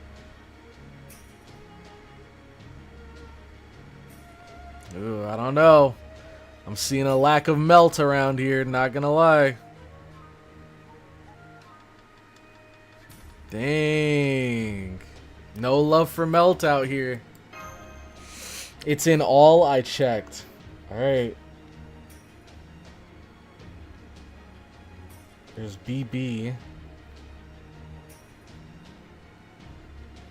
Ooh, I don't know. I'm seeing a lack of Melt around here, not gonna lie. Dang. No love for Melt out here. It's in all I checked. Alright. There's BB.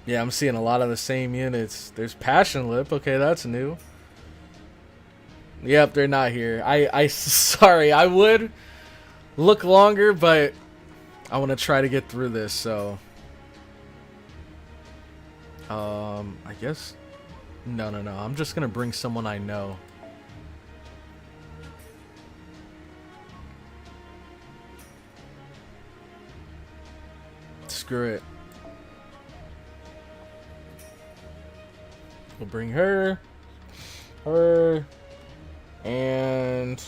Yeah, I'm seeing a lot of the same units. There's Passion Lip. Okay, that's new. Yep, they're not here. Sorry, I would look longer, but I want to try to get through this, so. I guess. No. I'm just going to bring someone I know. Screw it. We'll bring her. And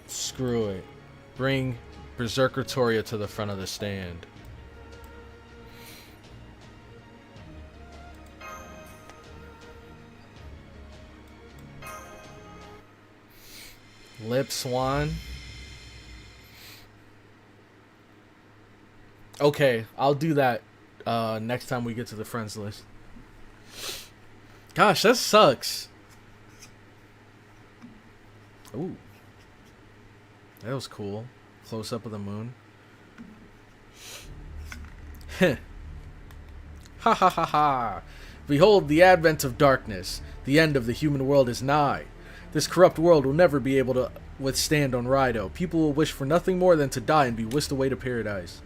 screw it. Bring Berserker Toria to the front of the stand. Lip Swan. Okay, I'll do that next time we get to the friends list. Gosh, that sucks. Ooh. That was cool. Close up of the moon. Heh. Ha ha ha ha. Behold the advent of darkness. The end of the human world is nigh. This corrupt world will never be able to withstand Onraido. People will wish for nothing more than to die and be whisked away to paradise.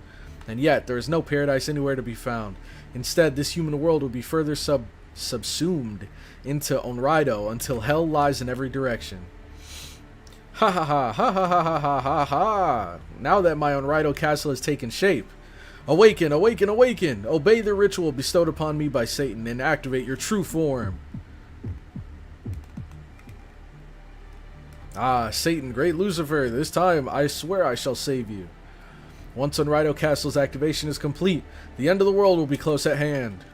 And yet, there is no paradise anywhere to be found. Instead, this human world will be further subsumed into Onraido until hell lies in every direction. Ha ha ha ha ha ha ha ha ha ha. Now that my Onraido castle has taken shape. Awaken, awaken, awaken! Obey the ritual bestowed upon me by Satan and activate your true form. Ah, Satan, great Lucifer, this time I swear I shall save you. Once Onraido Castle's activation is complete, the end of the world will be close at hand.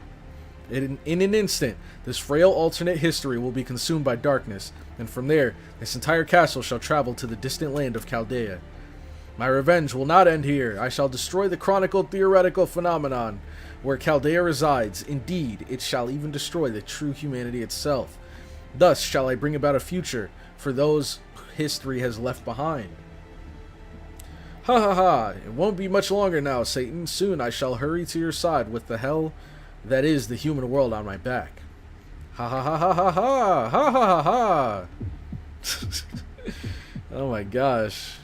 In an instant, this frail alternate history will be consumed by darkness, and from there, this entire castle shall travel to the distant land of Chaldea. My revenge will not end here. I shall destroy the chronicled theoretical phenomenon where Chaldea resides. Indeed, it shall even destroy the true humanity itself. Thus shall I bring about a future for those history has left behind. Ha ha ha, it won't be much longer now, Satan. Soon I shall hurry to your side with the hell that is the human world on my back. Ha ha ha ha ha ha ha ha ha ha. Oh my gosh.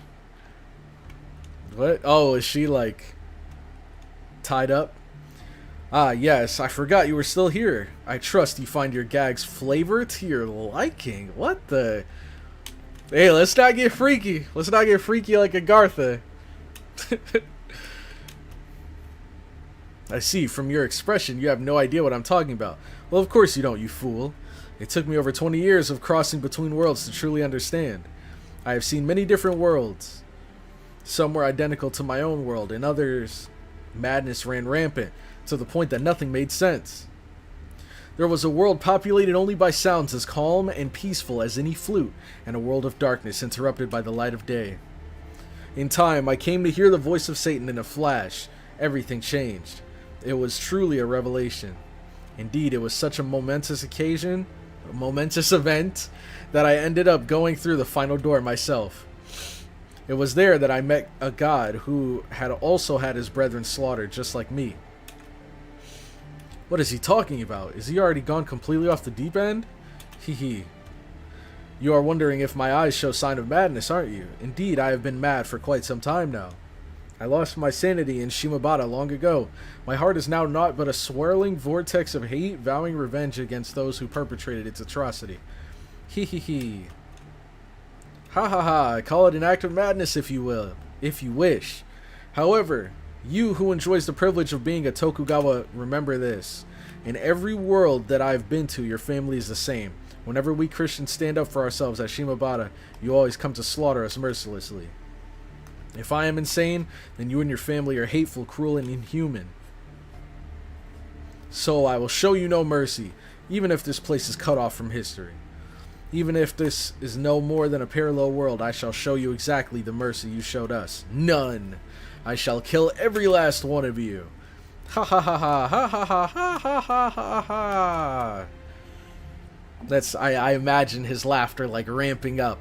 What? Oh, is she like tied up. Ah, yes, I forgot you were still here. I trust you find your gag's flavor to your liking. What the? Hey, let's not get freaky. Let's not get freaky like Agartha. I see, from your expression, you have no idea what I'm talking about. Well, of course you don't, you fool. It took me over 20 years of crossing between worlds to truly understand. I have seen many different worlds. Some were identical to my own world, and others, madness ran rampant, to the point that nothing made sense. There was a world populated only by sounds as calm and peaceful as any flute, and a world of darkness interrupted by the light of day. In time, I came to hear the voice of Satan in a flash. Everything changed. It was truly a revelation. Indeed, it was such a momentous occasion, a momentous event, that I ended up going through the final door myself. It was there that I met a god who had also had his brethren slaughtered just like me. What is he talking about? Is he already gone completely off the deep end? Hee hee. You are wondering if my eyes show sign of madness, aren't you? Indeed, I have been mad for quite some time now. I lost my sanity in Shimobata long ago. My heart is now naught but a swirling vortex of hate, vowing revenge against those who perpetrated its atrocity. Hee hee hee. Ha ha ha, call it an act of madness if you will, if you wish. However, you who enjoys the privilege of being a Tokugawa, remember this. In every world that I've been to, your family is the same. Whenever we Christians stand up for ourselves at Shimobata, you always come to slaughter us mercilessly. If I am insane, then you and your family are hateful, cruel, and inhuman. So I will show you no mercy, even if this place is cut off from history. Even if this is no more than a parallel world, I shall show you exactly the mercy you showed us. None. I shall kill every last one of you. Ha ha ha ha ha ha ha ha ha ha ha ha. That's I imagine his laughter like ramping up.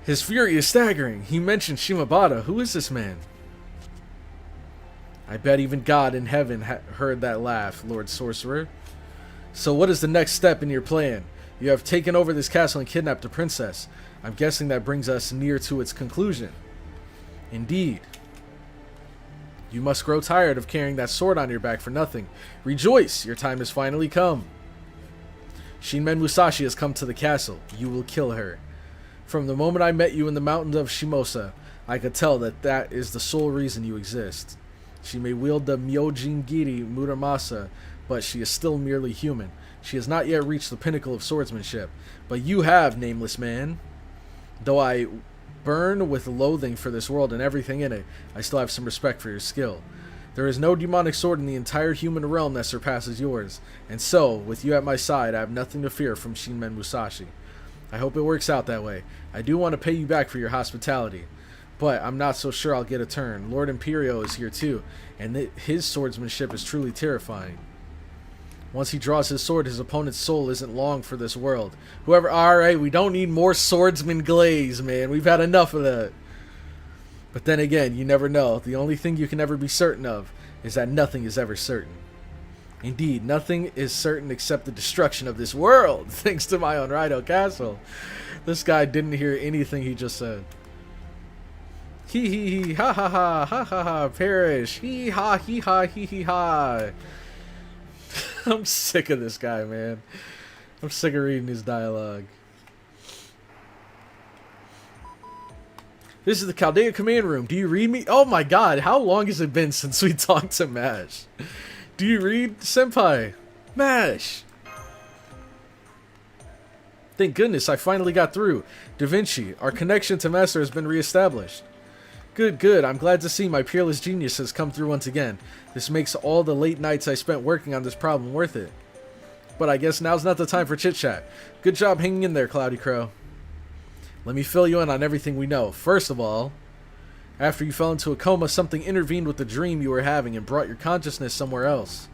His fury is staggering. He mentioned Shimobata. Who is this man? I bet even God in heaven heard that laugh, Lord Sorcerer. So what is the next step in your plan? You have taken over this castle and kidnapped the princess. I'm guessing that brings us near to its conclusion. Indeed. You must grow tired of carrying that sword on your back for nothing. Rejoice! Your time has finally come. Shinmen Musashi has come to the castle. You will kill her. From the moment I met you in the mountains of Shimosa, I could tell that that is the sole reason you exist. She may wield the Myojingiri Muramasa, but she is still merely human. She has not yet reached the pinnacle of swordsmanship. But you have, nameless man. Though I burn with loathing for this world and everything in it, I still have some respect for your skill. There is no demonic sword in the entire human realm that surpasses yours. And so, with you at my side, I have nothing to fear from Shinmen Musashi. I hope it works out that way. I do want to pay you back for your hospitality. But I'm not so sure I'll get a turn. Lord Imperio is here too, and his swordsmanship is truly terrifying. Once he draws his sword, his opponent's soul isn't long for this world. Alright, we don't need more swordsman glaze, man. We've had enough of that. But then again, you never know. The only thing you can ever be certain of is that nothing is ever certain. Indeed, nothing is certain except the destruction of this world, thanks to my own Raido Castle. This guy didn't hear anything he just said. Hee hee hee, ha ha ha, ha ha ha, perish, hee ha hee ha hee hee ha. I'm sick of this guy, man. I'm sick of reading his dialogue. This is the Chaldea command room. Do you read me? Oh my god, how long has it been since we talked to Mash? Do you read, Senpai? Mash! Thank goodness I finally got through. Da Vinci, our connection to Master has been reestablished. Good, good. I'm glad to see my peerless genius has come through once again. This makes all the late nights I spent working on this problem worth it. But I guess now's not the time for chit-chat. Good job hanging in there, CloudyCrow. Let me fill you in on everything we know. First of all, after you fell into a coma, something intervened with the dream you were having and brought your consciousness somewhere else.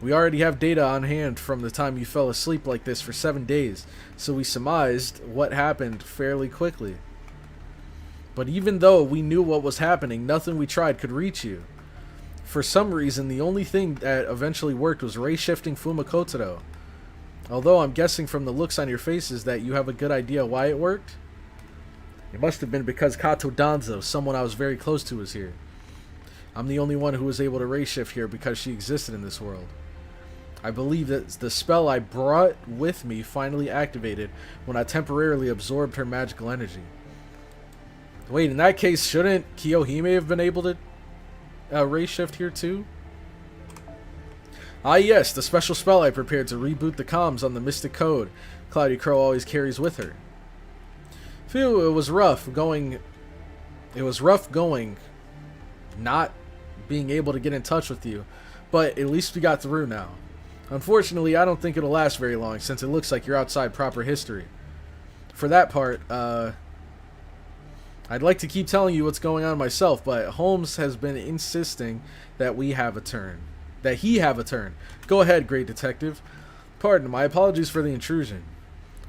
We already have data on hand from the time you fell asleep like this for 7 days, so we surmised what happened fairly quickly. But even though we knew what was happening, nothing we tried could reach you. For some reason, the only thing that eventually worked was ray-shifting Fumakotaro. Although I'm guessing from the looks on your faces that you have a good idea why it worked. It must have been because Kato Danzo, someone I was very close to, was here. I'm the only one who was able to ray shift here because she existed in this world. I believe that the spell I brought with me finally activated when I temporarily absorbed her magical energy. Wait, in that case, shouldn't Kiyohime have been able to ray shift here too? Ah yes, the special spell I prepared to reboot the comms on the mystic code CloudyCrow always carries with her. Phew, it was rough going, not being able to get in touch with you, but at least we got through now. Unfortunately, I don't think it'll last very long since it looks like you're outside proper history. For that part, I'd like to keep telling you what's going on myself, but Holmes has been insisting that he have a turn. Go ahead, great detective. Pardon, my apologies for the intrusion.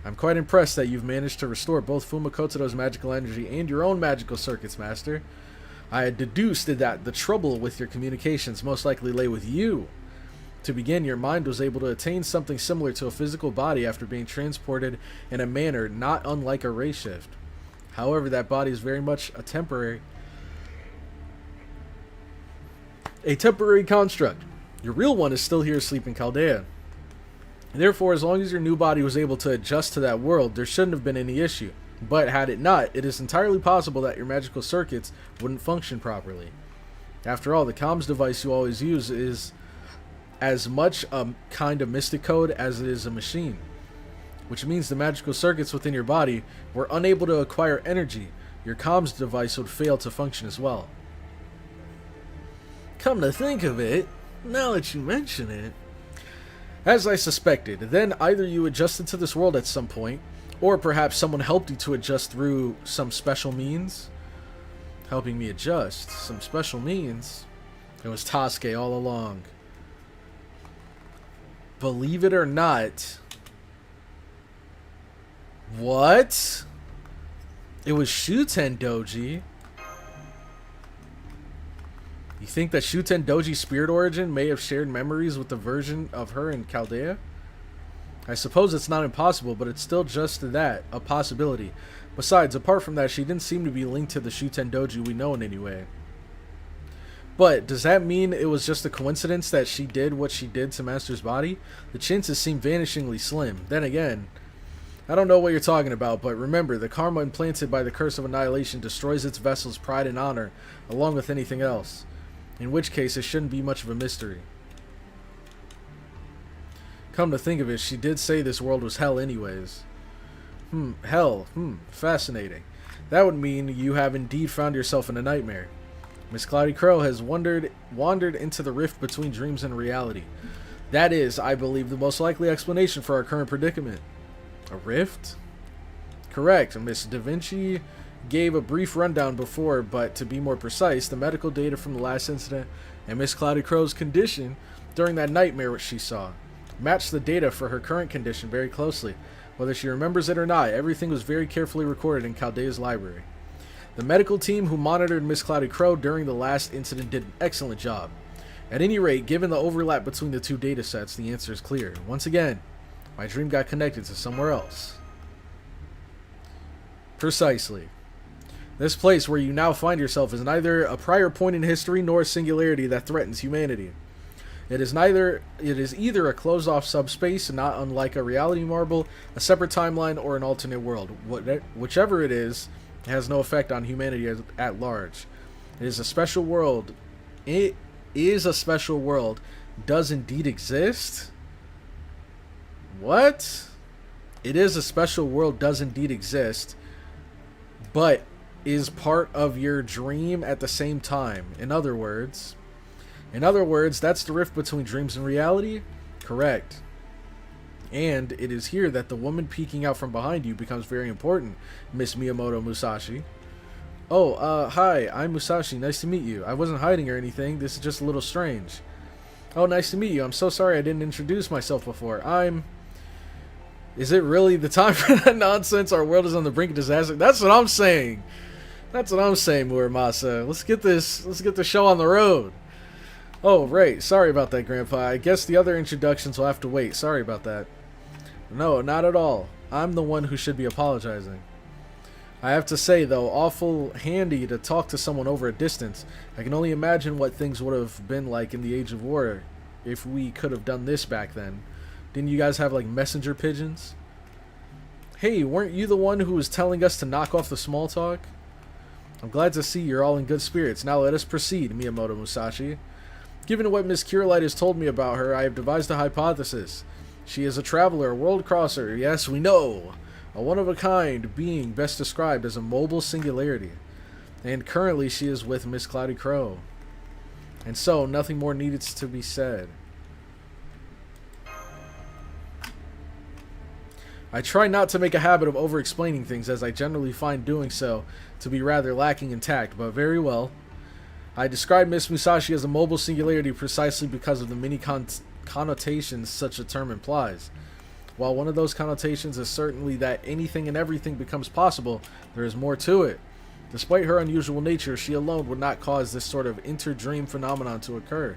I'm quite impressed that you've managed to restore both Fumakoto's magical energy and your own magical circuits, Master. I had deduced that the trouble with your communications most likely lay with you. To begin, your mind was able to attain something similar to a physical body after being transported in a manner not unlike a ray shift. However, that body is very much a temporary construct. Your real one is still here asleep in Chaldea. Therefore, as long as your new body was able to adjust to that world, there shouldn't have been any issue. But had it not, it is entirely possible that your magical circuits wouldn't function properly. After all, the comms device you always use is as much a kind of mystic code as it is a machine, which means the magical circuits within your body were unable to acquire energy. Your comms device would fail to function as well. Come to think of it, now that you mention it, as I suspected, then either you adjusted to this world at some point, or perhaps someone helped you to adjust through some special means. Helping me adjust? Some special means? It was Tasuke all along. Believe it or not. What? It was Shuten Doji. You think that Shuten Doji's spirit origin may have shared memories with the version of her in Chaldea? I suppose it's not impossible, but it's still just that, a possibility. Besides, apart from that, she didn't seem to be linked to the Shuten Doji we know in any way. But, does that mean it was just a coincidence that she did what she did to Master's body? The chances seem vanishingly slim. Then again, I don't know what you're talking about, but remember, the karma implanted by the Curse of Annihilation destroys its vessel's pride and honor, along with anything else. In which case, it shouldn't be much of a mystery. Come to think of it, she did say this world was hell anyways. Hell. Fascinating. That would mean you have indeed found yourself in a nightmare. Miss CloudyCrow has wandered into the rift between dreams and reality. That is, I believe, the most likely explanation for our current predicament. A rift? Correct. Miss Da Vinci gave a brief rundown before, but to be more precise, the medical data from the last incident and Miss CloudyCrow's condition during that nightmare which she saw matched the data for her current condition very closely. Whether she remembers it or not, everything was very carefully recorded in Chaldea's library. The medical team who monitored Miss CloudyCrow during the last incident did an excellent job. At any rate, given the overlap between the two data sets, the answer is clear. Once again, my dream got connected to somewhere else. Precisely. This place where you now find yourself is neither a prior point in history nor a singularity that threatens humanity. It is either a closed-off subspace, not unlike a reality marble, a separate timeline, or an alternate world. Whichever it is, it has no effect on humanity at large. It is a special world. It is a special world. Does indeed exist? What? It is a special world, does indeed exist, but is part of your dream at the same time. In other words, that's the rift between dreams and reality? Correct. And it is here that the woman peeking out from behind you becomes very important, Miss Miyamoto Musashi. Oh, hi, I'm Musashi. Nice to meet you. I wasn't hiding or anything. This is just a little strange. Oh, nice to meet you. I'm so sorry I didn't introduce myself before. Is it really the time for that nonsense? Our world is on the brink of disaster. That's what I'm saying. Muramasa. Let's get the show on the road. Oh, right. Sorry about that, Grandpa. I guess the other introductions will have to wait. Sorry about that. No, not at all. I'm the one who should be apologizing. I have to say, though, awful handy to talk to someone over a distance. I can only imagine what things would have been like in the Age of War if we could have done this back then. Didn't you guys have, like, messenger pigeons? Hey, weren't you the one who was telling us to knock off the small talk? I'm glad to see you're all in good spirits. Now let us proceed, Miyamoto Musashi. Given what Miss Curelight has told me about her, I have devised a hypothesis. She is a traveler, a world crosser, yes, we know. A one-of-a-kind being best described as a mobile singularity. And currently she is with Miss CloudyCrow. And so, nothing more needs to be said. I try not to make a habit of over-explaining things, as I generally find doing so to be rather lacking in tact, but very well. I describe Miss Musashi as a mobile singularity precisely because of the many connotations such a term implies. While one of those connotations is certainly that anything and everything becomes possible, there is more to it. Despite her unusual nature, she alone would not cause this sort of inter-dream phenomenon to occur.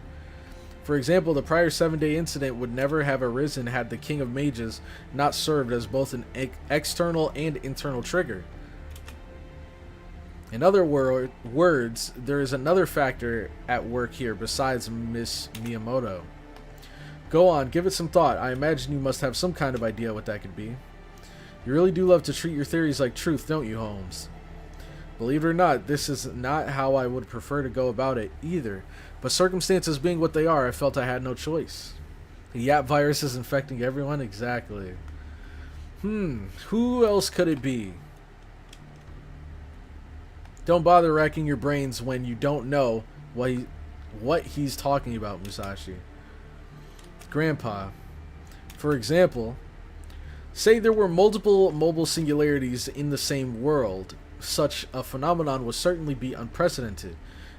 For example, the prior 7-day incident would never have arisen had the King of Mages not served as both an external and internal trigger. In other words, there is another factor at work here besides Miss Miyamoto. Go on, give it some thought. I imagine you must have some kind of idea what that could be. You really do love to treat your theories like truth, don't you, Holmes? Believe it or not, this is not how I would prefer to go about it either. But circumstances being what they are, I felt I had no choice. The Yap virus is infecting everyone? Exactly. Who else could it be? Don't bother racking your brains when you don't know what he's talking about, Musashi. Grandpa. For example, say there were multiple mobile singularities in the same world. Such a phenomenon would certainly be unprecedented.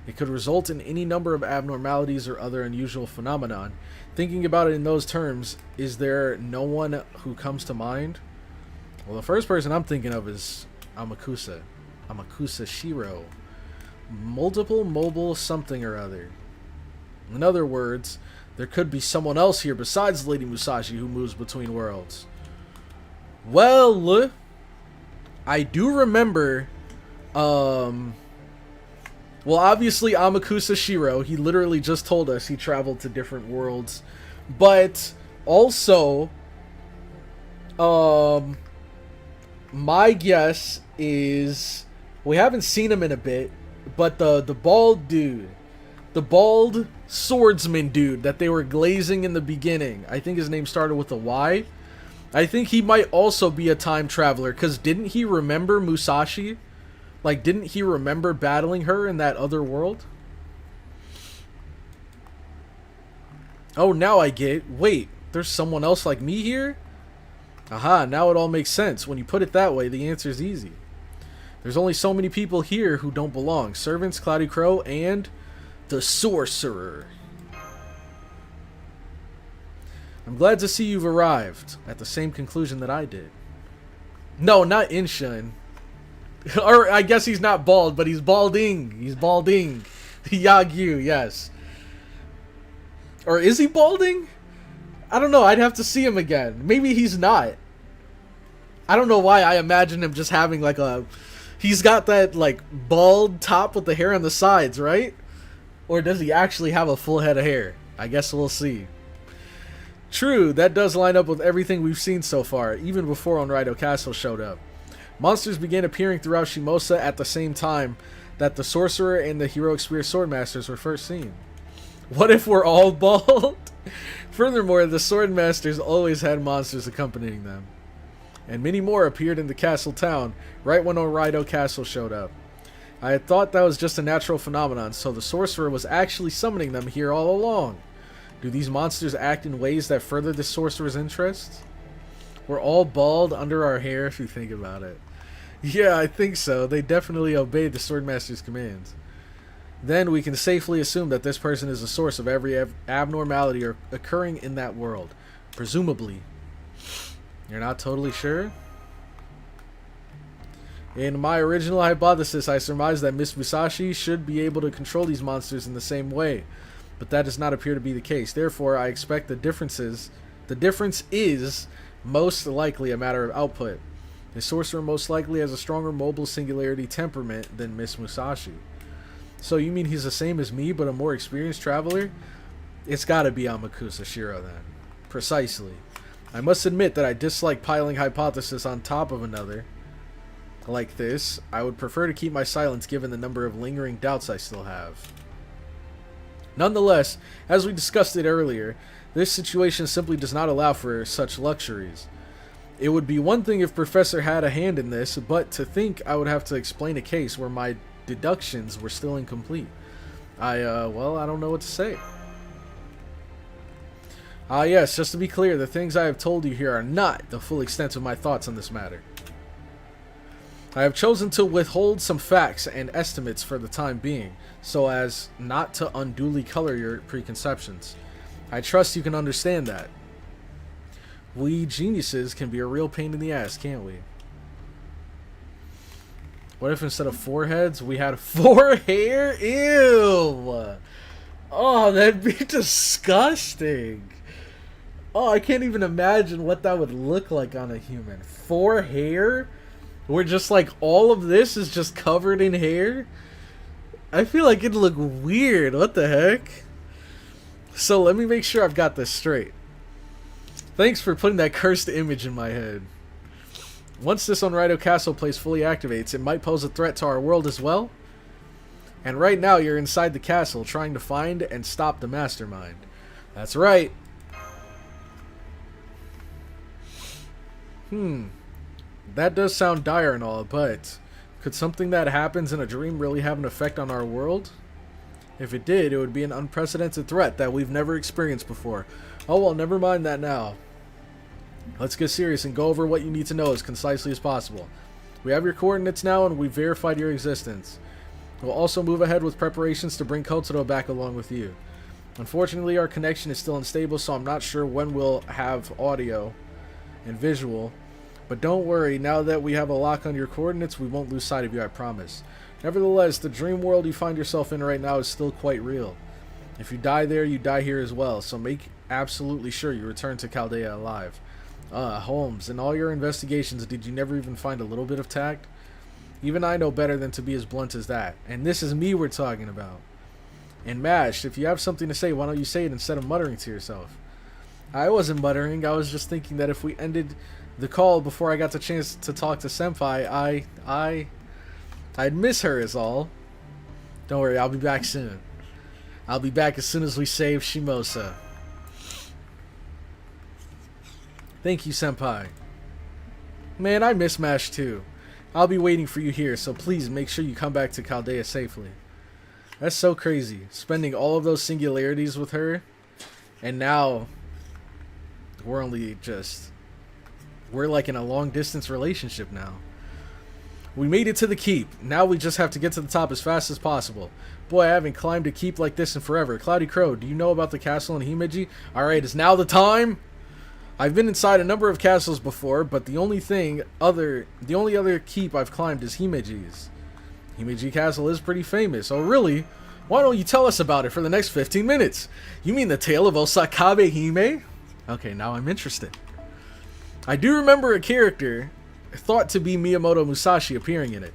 It could result in any number of abnormalities or other unusual phenomenon. Thinking about it in those terms, is there no one who comes to mind? Well, the first person I'm thinking of is Amakusa Shiro. Multiple mobile something or other. In other words, there could be someone else here besides Lady Musashi who moves between worlds. Well, I do remember, well, obviously Amakusa Shiro, he literally just told us he traveled to different worlds, but also, my guess is, we haven't seen him in a bit, but the bald dude, the bald swordsman dude that they were glazing in the beginning, I think his name started with a Y. I think he might also be a time traveler, because didn't he remember Musashi? Like, didn't he remember battling her in that other world? Oh, now I get. Wait, there's someone else like me here? Aha, now it all makes sense. When you put it that way, the answer's easy. There's only so many people here who don't belong. Servants, CloudyCrow, and the Sorcerer. I'm glad to see you've arrived at the same conclusion that I did. No, not Inshun. Or I guess he's not bald, but he's balding. He's balding. Yagyu, yes. Or is he balding? I don't know. I'd have to see him again. Maybe he's not. I don't know why I imagine him just having like a... He's got that like bald top with the hair on the sides, right? Or does he actually have a full head of hair? I guess we'll see. True, that does line up with everything we've seen so far, even before Onraido Castle showed up. Monsters began appearing throughout Shimosa at the same time that the Sorcerer and the Heroic Spear Swordmasters were first seen. What if we're all bald? Furthermore, the Swordmasters always had monsters accompanying them. And many more appeared in the castle town, right when Onraido Castle showed up. I had thought that was just a natural phenomenon, so the Sorcerer was actually summoning them here all along. Do these monsters act in ways that further the Sorcerer's interests? We're all bald under our hair if you think about it. Yeah, I think so. They definitely obeyed the Swordmaster's commands. Then we can safely assume that this person is the source of every abnormality occurring in that world. Presumably. You're not totally sure? In my original hypothesis, I surmised that Miss Musashi should be able to control these monsters in the same way. But that does not appear to be the case. Therefore, I expect the difference is most likely a matter of output. The sorcerer most likely has a stronger mobile singularity temperament than Miss Musashi. So you mean he's the same as me, but a more experienced traveler? It's gotta be Amakusa Shiro then. Precisely. I must admit that I dislike piling hypothesis on top of another. Like this, I would prefer to keep my silence given the number of lingering doubts I still have. Nonetheless, as we discussed it earlier, this situation simply does not allow for such luxuries. It would be one thing if Professor had a hand in this, but to think I would have to explain a case where my deductions were still incomplete. Well, I don't know what to say. Yes, just to be clear, the things I have told you here are not the full extent of my thoughts on this matter. I have chosen to withhold some facts and estimates for the time being, so as not to unduly color your preconceptions. I trust you can understand that. We geniuses can be a real pain in the ass, can't we? What if instead of 4 heads, we had 4 hair? Ew! Oh, that'd be disgusting. Oh, I can't even imagine what that would look like on a human. 4 hair? Where just like all of this is just covered in hair? I feel like it'd look weird. What the heck? So let me make sure I've got this straight. Thanks for putting that cursed image in my head. Once this Onraido Castle place fully activates, it might pose a threat to our world as well. And right now you're inside the castle trying to find and stop the mastermind. That's right. That does sound dire and all, but could something that happens in a dream really have an effect on our world? If it did, it would be an unprecedented threat that we've never experienced before. Oh well, never mind that now. Let's get serious and go over what you need to know as concisely as possible. We have your coordinates now and we've verified your existence. We'll also move ahead with preparations to bring Kotaro back along with you. Unfortunately, our connection is still unstable, so I'm not sure when we'll have audio and visual. But don't worry, now that we have a lock on your coordinates, we won't lose sight of you, I promise. Nevertheless, the dream world you find yourself in right now is still quite real. If you die there, you die here as well, so make absolutely sure you return to Chaldea alive. Holmes, in all your investigations, did you never even find a little bit of tact? Even I know better than to be as blunt as that. And this is me we're talking about. And Mash, if you have something to say, why don't you say it instead of muttering to yourself? I wasn't muttering, I was just thinking that if we ended the call before I got the chance to talk to Senpai, I'd miss her is all. Don't worry, I'll be back soon. I'll be back as soon as we save Shimosa. Thank you, Senpai. Man, I miss Mash too. I'll be waiting for you here, so please make sure you come back to Chaldea safely. That's so crazy, spending all of those singularities with her, and now we're like in a long distance relationship now. We made it to the keep. Now we just have to get to the top as fast as possible. Boy, I haven't climbed a keep like this in forever. CloudyCrow, do you know about the castle in Himeji? Alright, is now the time? I've been inside a number of castles before, but the only other keep I've climbed is Himeji's. Himeji Castle is pretty famous. Oh really? Why don't you tell us about it for the next 15 minutes? You mean the tale of Osakabe Hime? Okay, now I'm interested. I do remember a character thought to be Miyamoto Musashi appearing in it.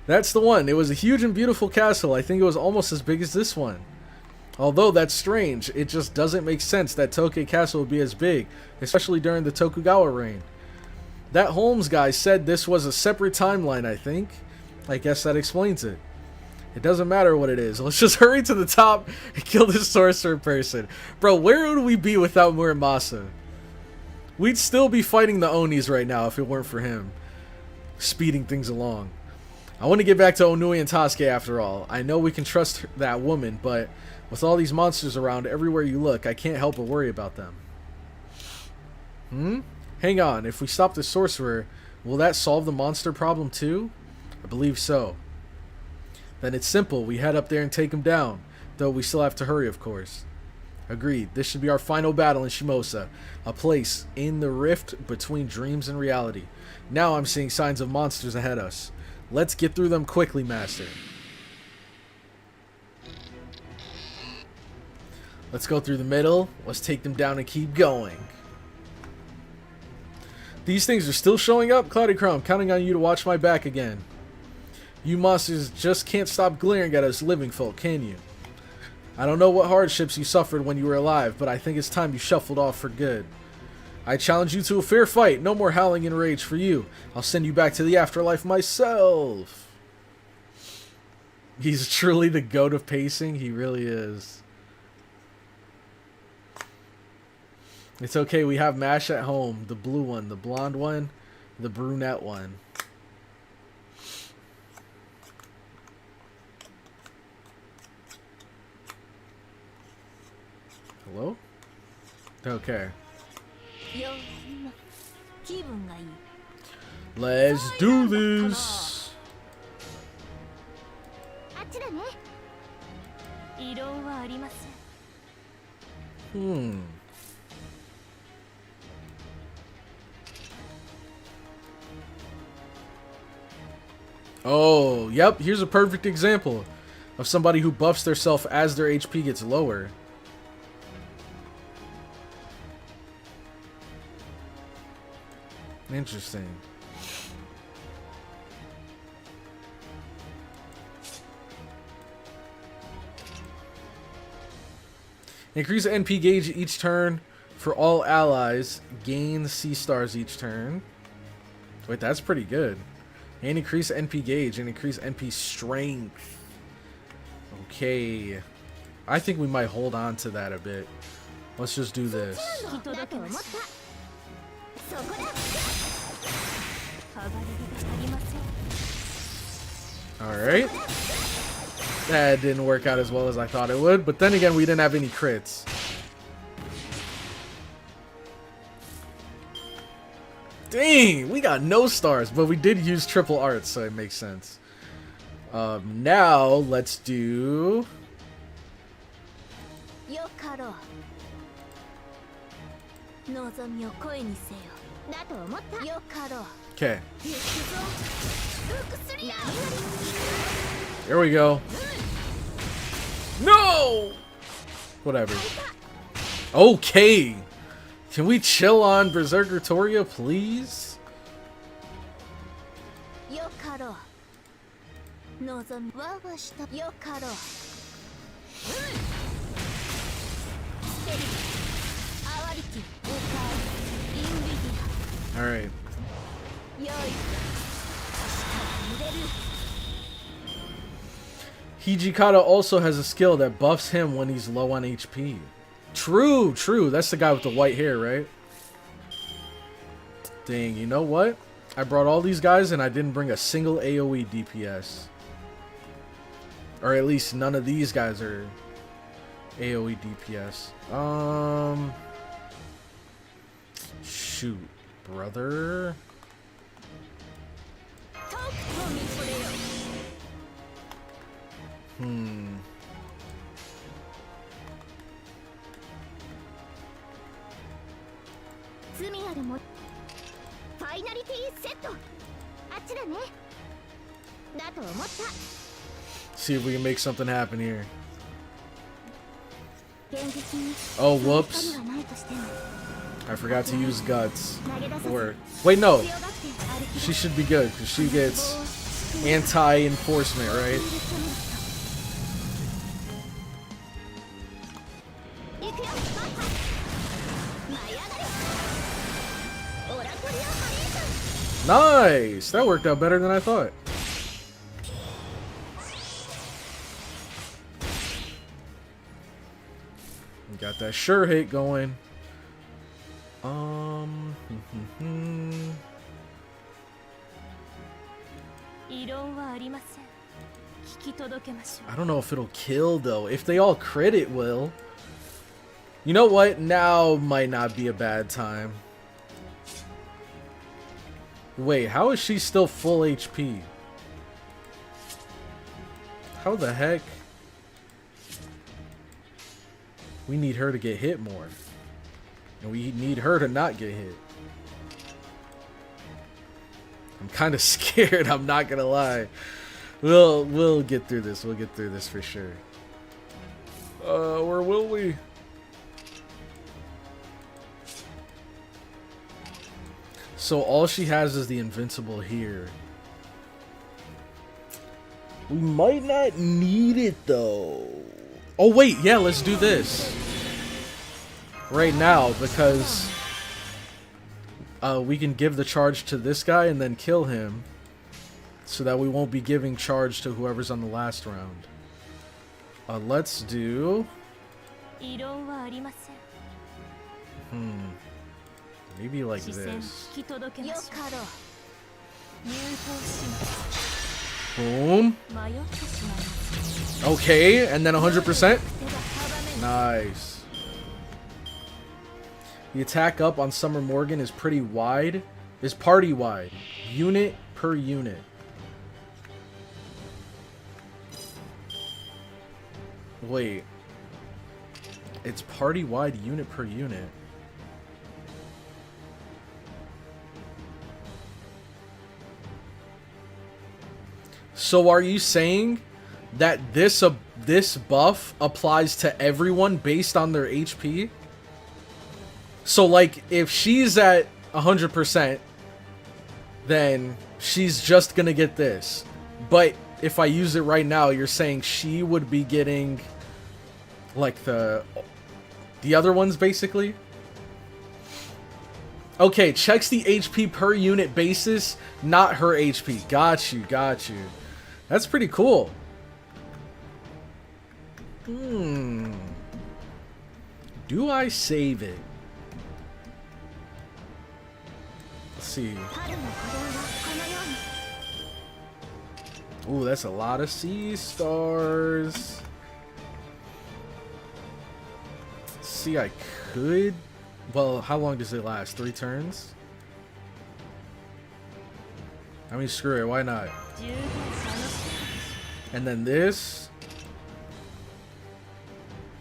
That's the one. It was a huge and beautiful castle. I think it was almost as big as this one. Although that's strange, it just doesn't make sense that Tokei Castle would be as big, especially during the Tokugawa reign. That Holmes guy said this was a separate timeline, I think. I guess that explains it. It doesn't matter what it is. Let's just hurry to the top and kill this sorcerer person. Bro, where would we be without Muramasa? We'd still be fighting the Onis right now if it weren't for him speeding things along. I want to get back to Onui and Tasuke after all. I know we can trust that woman, but with all these monsters around everywhere you look, I can't help but worry about them. Hang on, if we stop the sorcerer, will that solve the monster problem too? I believe so. Then it's simple, we head up there and take him down, though we still have to hurry, of course. Agreed, this should be our final battle in Shimosa, a place in the rift between dreams and reality. Now I'm seeing signs of monsters ahead of us. Let's get through them quickly, Master. Let's go through the middle, let's take them down and keep going. These things are still showing up? CloudyCrow, I'm counting on you to watch my back again. You monsters just can't stop glaring at us living folk, can you? I don't know what hardships you suffered when you were alive, but I think it's time you shuffled off for good. I challenge you to a fair fight. No more howling in rage for you. I'll send you back to the afterlife myself. He's truly the goat of pacing. He really is. It's okay. We have Mash at home. The blue one, the blonde one, the brunette one. Hello? Okay. Let's do this. Oh, yep. Here's a perfect example of somebody who buffs theirself as their HP gets lower. Interesting. Increase the NP gauge each turn for all allies. Gain C stars each turn. Wait, that's pretty good. And increase NP gauge and increase NP strength. Okay. I think we might hold on to that a bit. Let's just do this. Alright. That didn't work out as well as I thought it would, but then again, we didn't have any crits. Dang, we got no stars, but we did use triple arts, so it makes sense. Now, let's do... Okay. There we go. No! Whatever. Okay. Can we chill on Berserker Toria, please? Alright. Hijikata also has a skill that buffs him when he's low on HP. True, true. That's the guy with the white hair, right? Dang, you know what? I brought all these guys and I didn't bring a single AoE DPS. Or at least none of these guys are AoE DPS. Shoot, brother. See if we can make something happen here. Oh, whoops. I forgot to use guts. Or wait, no. She should be good because she gets anti-enforcement, right? Nice! That worked out better than I thought. We got that sure hit going. I don't know if it'll kill though. If they all crit, it will. You know what? Now might not be a bad time. Wait, how is she still full HP? How the heck? We need her to get hit more. And we need her to not get hit. I'm kind of scared, I'm not gonna lie. We'll get through this. We'll get through this for sure. Where will we? So all she has is the invincible here. We might not need it though. Oh wait, yeah, let's do this right now because we can give the charge to this guy and then kill him, so that we won't be giving charge to whoever's on the last round. Let's do. Maybe like this. Boom. Okay, and then 100%. Nice. The attack up on Summer Morgan is pretty wide. Is party wide. Unit per unit. Wait. It's party wide unit per unit. So are you saying that this buff applies to everyone based on their HP? So like if she's at 100%, then she's just gonna get this. But if I use it right now, you're saying she would be getting like the other ones basically? Okay, checks the HP per unit basis, not her HP. Got you, got you. That's pretty cool. Do I save it? Let's see. Ooh, that's a lot of sea stars. See, I could. Well, how long does it last? 3 turns? I mean, screw it. Why not? And then this.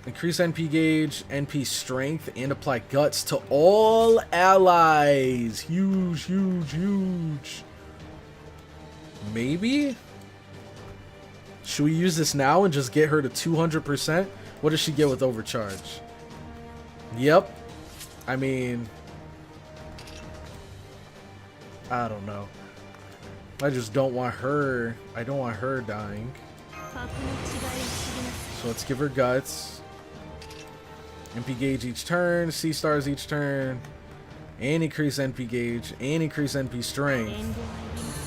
Increase NP gauge, NP strength, and apply guts to all allies. Huge, huge, huge. Maybe? Should we use this now and just get her to 200%? What does she get with overcharge? Yep. I mean, I don't know. I just don't want her. I don't want her dying. So let's give her guts. NP gauge each turn, C stars each turn, and increase NP gauge, and increase NP strength.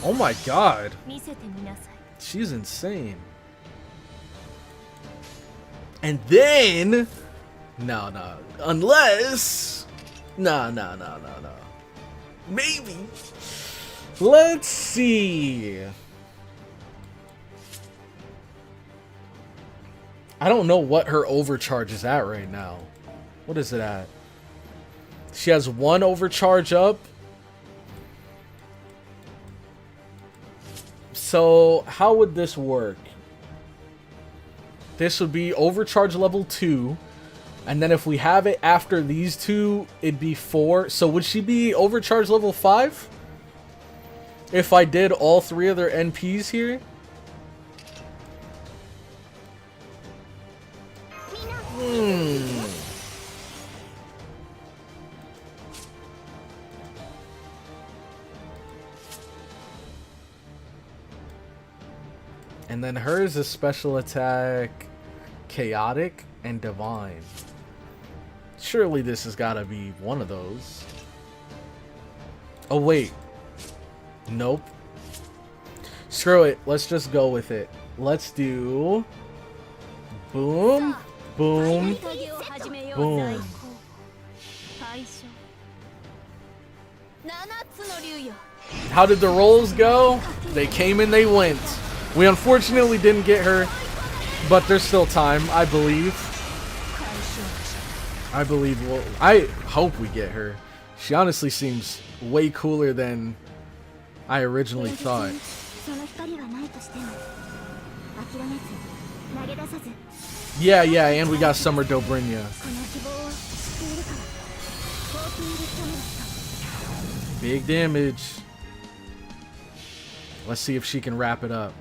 Oh my god. She's insane. And then, no. Unless, no. Maybe. Let's see. I don't know what her overcharge is at right now. What is it at? She has 1 overcharge up. So how would this work? This would be overcharge level 2. And then if we have it after these 2, it'd be 4. So would she be overcharge level 5? If I did all 3 of their NPs here? And then hers is special attack, chaotic, and divine. Surely this has got to be one of those. Oh, wait. Nope. Screw it. Let's just go with it. Let's do... Boom. Boom. Boom. How did the rolls go? They came and they went. We unfortunately didn't get her, but there's still time, I believe. I hope we get her. She honestly seems way cooler than I originally thought. Yeah, and we got Summer Dobrynia. Big damage. Let's see if she can wrap it up.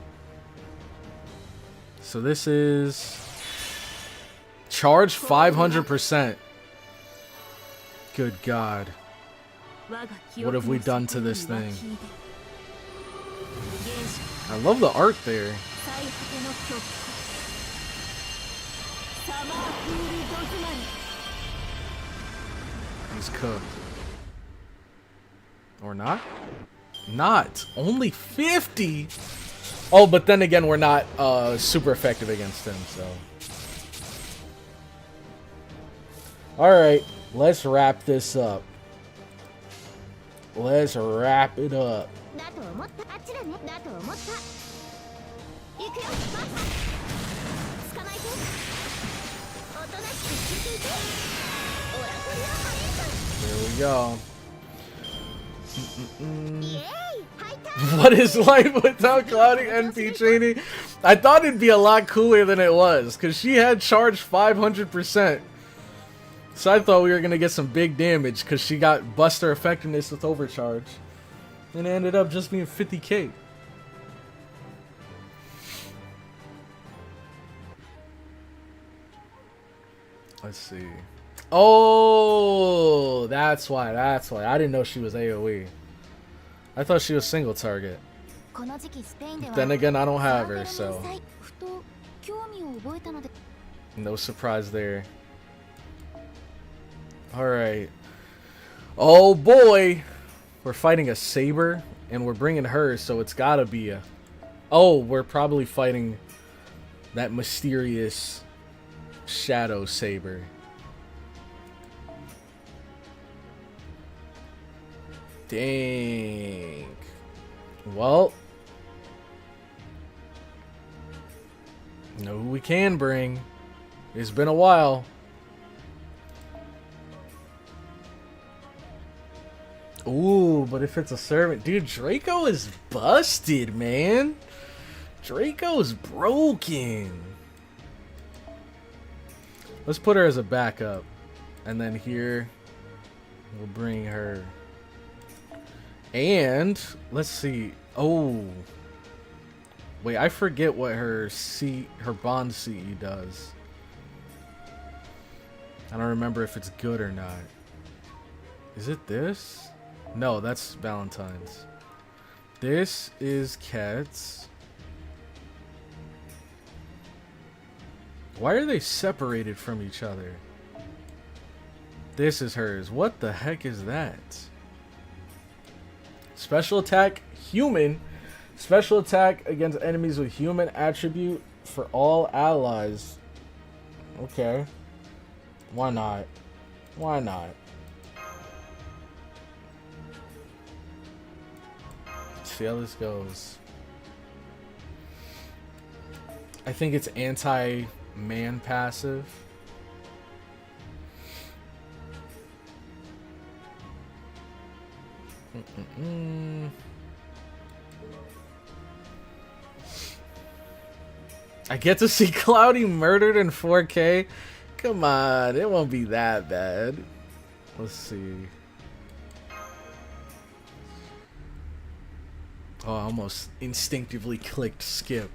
So this is charge 500%. Good God. What have we done to this thing? I love the art there. He's cooked. Or not? Not. Only 50? Oh, but then again, we're not super effective against him, so. Alright, let's wrap this up. Let's wrap it up. There we go. What is life without Cloudy and Peachini? I thought it'd be a lot cooler than it was, because she had charged 500%. So I thought we were going to get some big damage, because she got Buster Effectiveness with Overcharge. And it ended up just being 50k. Let's see. Oh, that's why. I didn't know she was AoE. I thought she was single target. Then again, I don't have her, so no surprise there. Alright. Oh boy! We're fighting a Saber, and we're bringing her, so it's gotta be a... Oh, we're probably fighting that mysterious Shadow Saber. Dang. Well, know who we can bring. It's been a while. Ooh, but if it's a servant, dude, Draco is busted, man. Draco's broken. Let's put her as a backup, and then here we'll bring her. And let's see. Oh, wait, I forget what her bond CE does. I don't remember if it's good or not. Is it this? No, that's Valentine's. This is Ket's. Why are they separated from each other? This is hers. What the heck is that? Special attack, human. Special attack against enemies with human attribute for all allies. Okay. Why not? Why not? Let's see how this goes. I think it's anti-man passive. I get to see Cloudy murdered in 4K. Come on, it won't be that bad. Let's see. Oh, I almost instinctively clicked skip.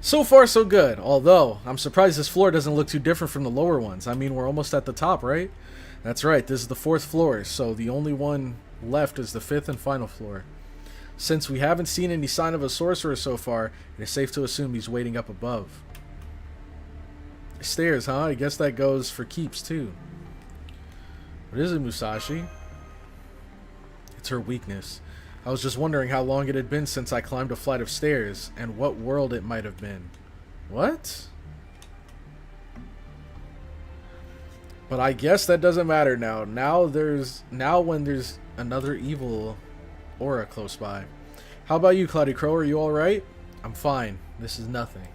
So far, so good. Although, I'm surprised this floor doesn't look too different from the lower ones. I mean, we're almost at the top, right? That's right, this is the 4th floor, so the only one left is the 5th and final floor. Since we haven't seen any sign of a sorcerer so far, it is safe to assume he's waiting up above. Stairs, huh? I guess that goes for keeps, too. What is it, Musashi? It's her weakness. I was just wondering how long it had been since I climbed a flight of stairs, and what world it might have been. What? But I guess that doesn't matter now. Now when there's another evil aura close by. How about you, CloudyCrow? Are you alright? I'm fine. This is nothing.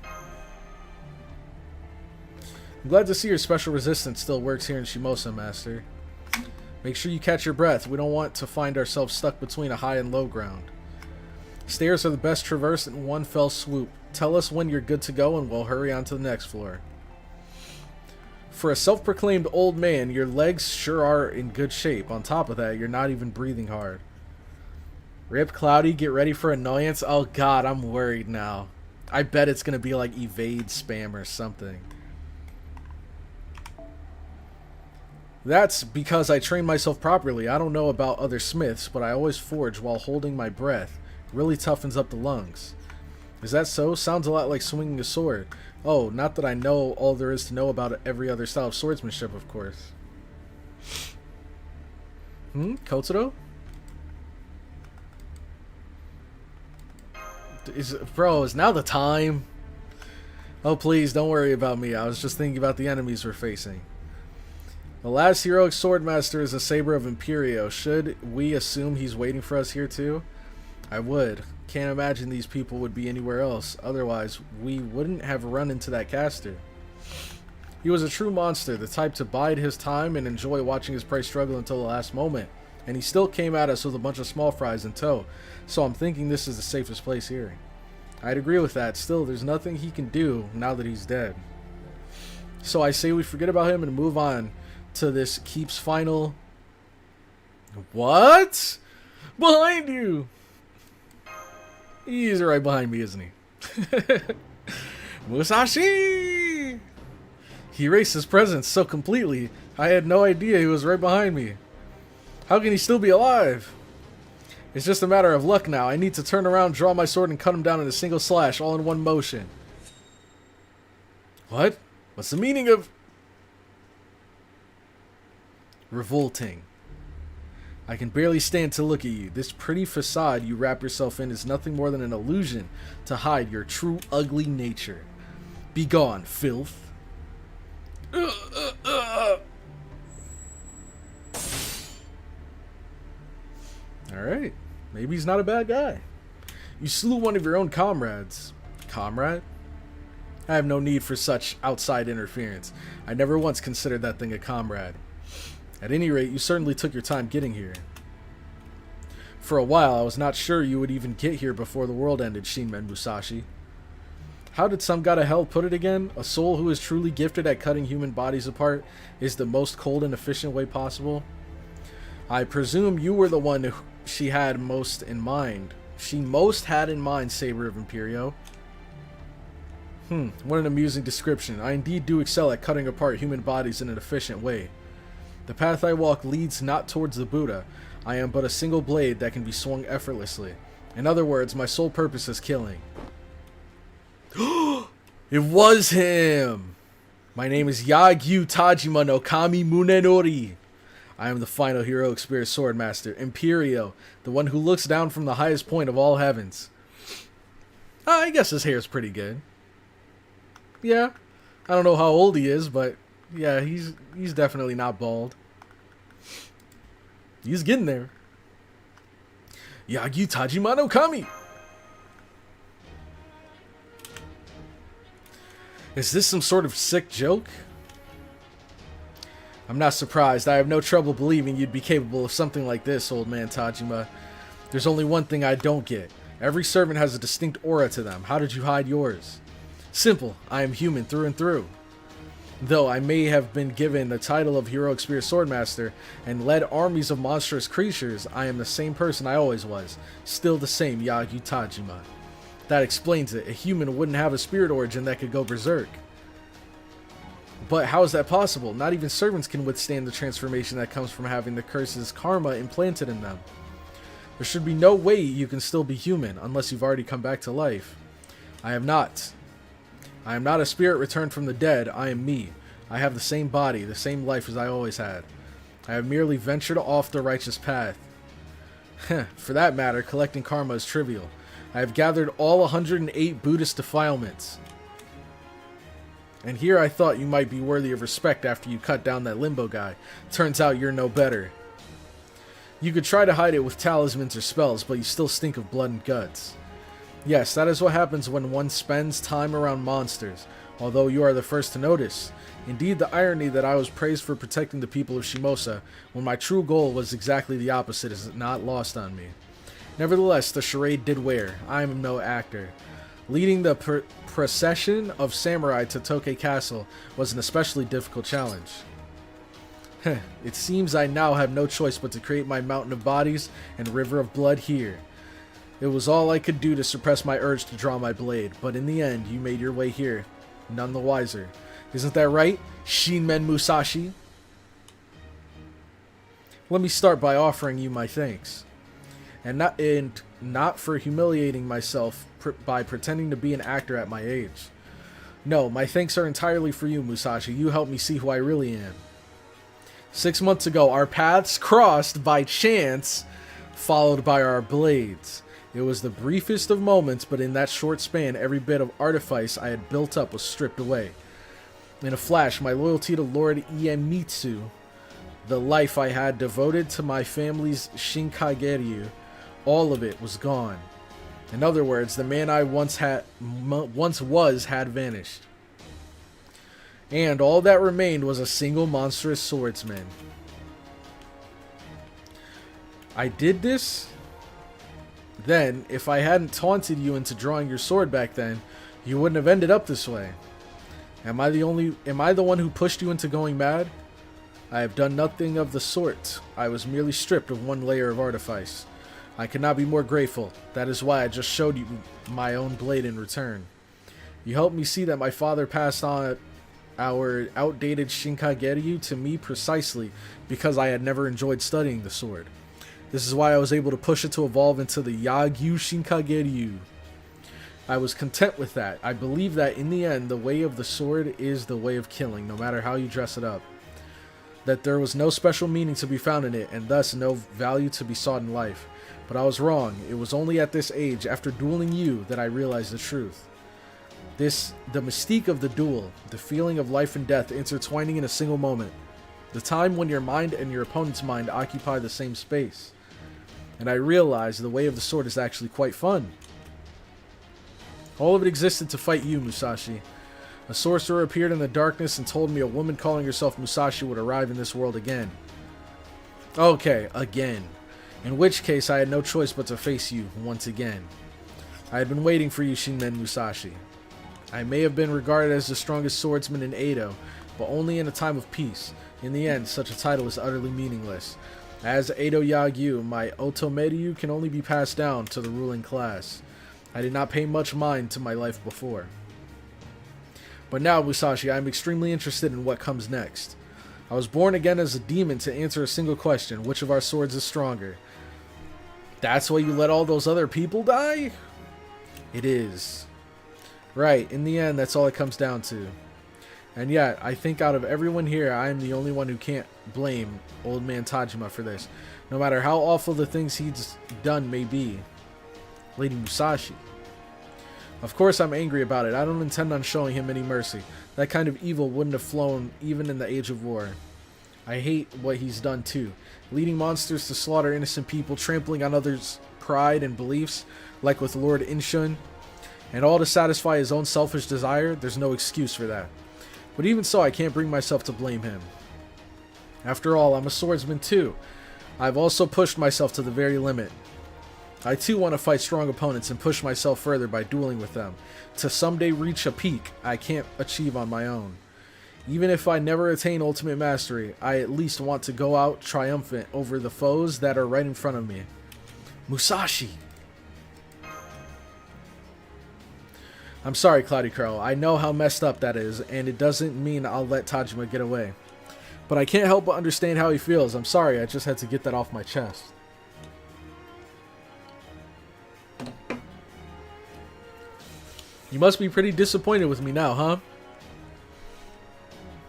I'm glad to see your special resistance still works here in Shimosa, Master. Make sure you catch your breath. We don't want to find ourselves stuck between a high and low ground. Stairs are the best traversed in one fell swoop. Tell us when you're good to go and we'll hurry on to the next floor. For a self-proclaimed old man, your legs sure are in good shape. On top of that, you're not even breathing hard. Rip, Cloudy, get ready for annoyance. Oh god, I'm worried now. I bet it's gonna be like evade spam or something. That's because I train myself properly. I don't know about other smiths, but I always forge while holding my breath. Really toughens up the lungs. Is that so? Sounds a lot like swinging a sword. Oh, not that I know all there is to know about every other style of swordsmanship, of course. Kotaro? Bro, is now the time? Oh, please, don't worry about me. I was just thinking about the enemies we're facing. The last heroic swordmaster is a saber of Imperio. Should we assume he's waiting for us here too? I would. Can't imagine these people would be anywhere else. Otherwise, we wouldn't have run into that caster. He was a true monster, the type to bide his time and enjoy watching his prey struggle until the last moment. And he still came at us with a bunch of small fries in tow. So I'm thinking this is the safest place here. I'd agree with that. Still, there's nothing he can do now that he's dead. So I say we forget about him and move on to this keep's final... What? Behind you! He's right behind me, isn't he? Musashi! He erased his presence so completely, I had no idea he was right behind me. How can he still be alive? It's just a matter of luck now. I need to turn around, draw my sword, and cut him down in a single slash, all in one motion. What? What's the meaning of... Revolting. I can barely stand to look at you. This pretty facade you wrap yourself in is nothing more than an illusion to hide your true ugly nature. Be gone, filth. Alright. Maybe he's not a bad guy. You slew one of your own comrades. Comrade? I have no need for such outside interference. I never once considered that thing a comrade. At any rate, you certainly took your time getting here. For a while, I was not sure you would even get here before the world ended, Shinmen Musashi. How did some god of hell put it again? A soul who is truly gifted at cutting human bodies apart is the most cold and efficient way possible. I presume you were the one who she had most in mind. She most had in mind, Saber of Imperio. What an amusing description. I indeed do excel at cutting apart human bodies in an efficient way. The path I walk leads not towards the Buddha. I am but a single blade that can be swung effortlessly. In other words, my sole purpose is killing. It was him! My name is Yagyu Tajima no Kami Munenori. I am the final heroic spirit swordmaster, Imperio, the one who looks down from the highest point of all heavens. I guess his hair's pretty good. Yeah, I don't know how old he is, but yeah, he's definitely not bald. He's getting there. Yagyu Tajima no Kami. Is this some sort of sick joke? I'm not surprised. I have no trouble believing you'd be capable of something like this, old man Tajima. There's only one thing I don't get. Every servant has a distinct aura to them. How did you hide yours? Simple. I am human through and through. Though I may have been given the title of Heroic Spirit Swordmaster and led armies of monstrous creatures, I am the same person I always was. Still the same Yagyu Tajima. That explains it. A human wouldn't have a spirit origin that could go berserk. But how is that possible? Not even servants can withstand the transformation that comes from having the curse's karma implanted in them. There should be no way you can still be human unless you've already come back to life. I am not. I am not a spirit returned from the dead. I am me. I have the same body, the same life as I always had. I have merely ventured off the righteous path. For that matter, collecting karma is trivial. I have gathered all 108 Buddhist defilements. And here I thought you might be worthy of respect after you cut down that limbo guy. Turns out you're no better. You could try to hide it with talismans or spells, but you still stink of blood and guts. Yes, that is what happens when one spends time around monsters, although you are the first to notice. Indeed, the irony that I was praised for protecting the people of Shimosa, when my true goal was exactly the opposite, is not lost on me. Nevertheless, the charade did wear. I am no actor. Leading the procession of samurai to Tokei Castle was an especially difficult challenge. It seems I now have no choice but to create my mountain of bodies and river of blood here. It was all I could do to suppress my urge to draw my blade, but in the end, you made your way here, none the wiser. Isn't that right, Shinmen Musashi? Let me start by offering you my thanks. And not for humiliating myself by pretending to be an actor at my age. No, my thanks are entirely for you, Musashi. You helped me see who I really am. 6 months ago, our paths crossed by chance, followed by our blades. It was the briefest of moments, but in that short span, every bit of artifice I had built up was stripped away. In a flash, my loyalty to Lord Iemitsu, the life I had devoted to my family's Shinkageryu, all of it was gone. In other words, the man I once was had vanished. And all that remained was a single monstrous swordsman. I did this? Then, if I hadn't taunted you into drawing your sword back then, you wouldn't have ended up this way. Am I the one who pushed you into going mad? I have done nothing of the sort. I was merely stripped of one layer of artifice. I could not be more grateful. That is why I just showed you my own blade in return. You helped me see that my father passed on our outdated Shinkageryu to me precisely because I had never enjoyed studying the sword. This is why I was able to push it to evolve into the Yagyu Shinkageryu. I was content with that. I believe that in the end, the way of the sword is the way of killing, no matter how you dress it up. That there was no special meaning to be found in it, and thus no value to be sought in life. But I was wrong. It was only at this age, after dueling you, that I realized the truth. The mystique of the duel, the feeling of life and death intertwining in a single moment. The time when your mind and your opponent's mind occupy the same space. And I realized the way of the sword is actually quite fun. All of it existed to fight you, Musashi. A sorcerer appeared in the darkness and told me a woman calling herself Musashi would arrive in this world again. Okay, again. In which case I had no choice but to face you once again. I had been waiting for you, Shinmen Musashi. I may have been regarded as the strongest swordsman in Edo, but only in a time of peace. In the end, such a title is utterly meaningless. As Edo Yagyu, my Otomeryu can only be passed down to the ruling class. I did not pay much mind to my life before. But now, Musashi, I am extremely interested in what comes next. I was born again as a demon to answer a single question: which of our swords is stronger? That's why you let all those other people die? It is. Right, in the end, that's all it comes down to. And yet, I think out of everyone here, I am the only one who can't blame Old Man Tajima for this, no matter how awful the things he's done may be. Lady Musashi. Of course I'm angry about it. I don't intend on showing him any mercy. That kind of evil wouldn't have flown even in the age of war. I hate what he's done too. Leading monsters to slaughter innocent people, trampling on others' pride and beliefs, like with Lord Inshun, and all to satisfy his own selfish desire. There's no excuse for that. But even so, I can't bring myself to blame him. After all, I'm a swordsman too. I've also pushed myself to the very limit. I too want to fight strong opponents and push myself further by dueling with them, to someday reach a peak I can't achieve on my own. Even if I never attain ultimate mastery, I at least want to go out triumphant over the foes that are right in front of me. Musashi! I'm sorry, CloudyCrow. I know how messed up that is, and it doesn't mean I'll let Tajima get away. But I can't help but understand how he feels. I'm sorry, I just had to get that off my chest. You must be pretty disappointed with me now, huh?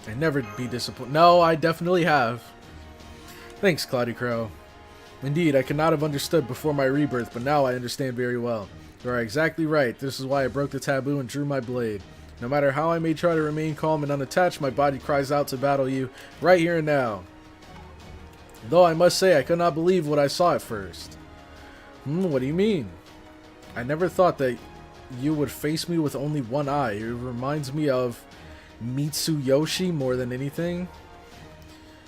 I'd never be disappointed. No, I definitely have. Thanks, CloudyCrow. Indeed, I could not have understood before my rebirth, but now I understand very well. You are exactly right. This is why I broke the taboo and drew my blade. No matter how I may try to remain calm and unattached, my body cries out to battle you right here and now. Though I must say I could not believe what I saw at first. What do you mean? I never thought that you would face me with only one eye. It reminds me of Mitsuyoshi more than anything.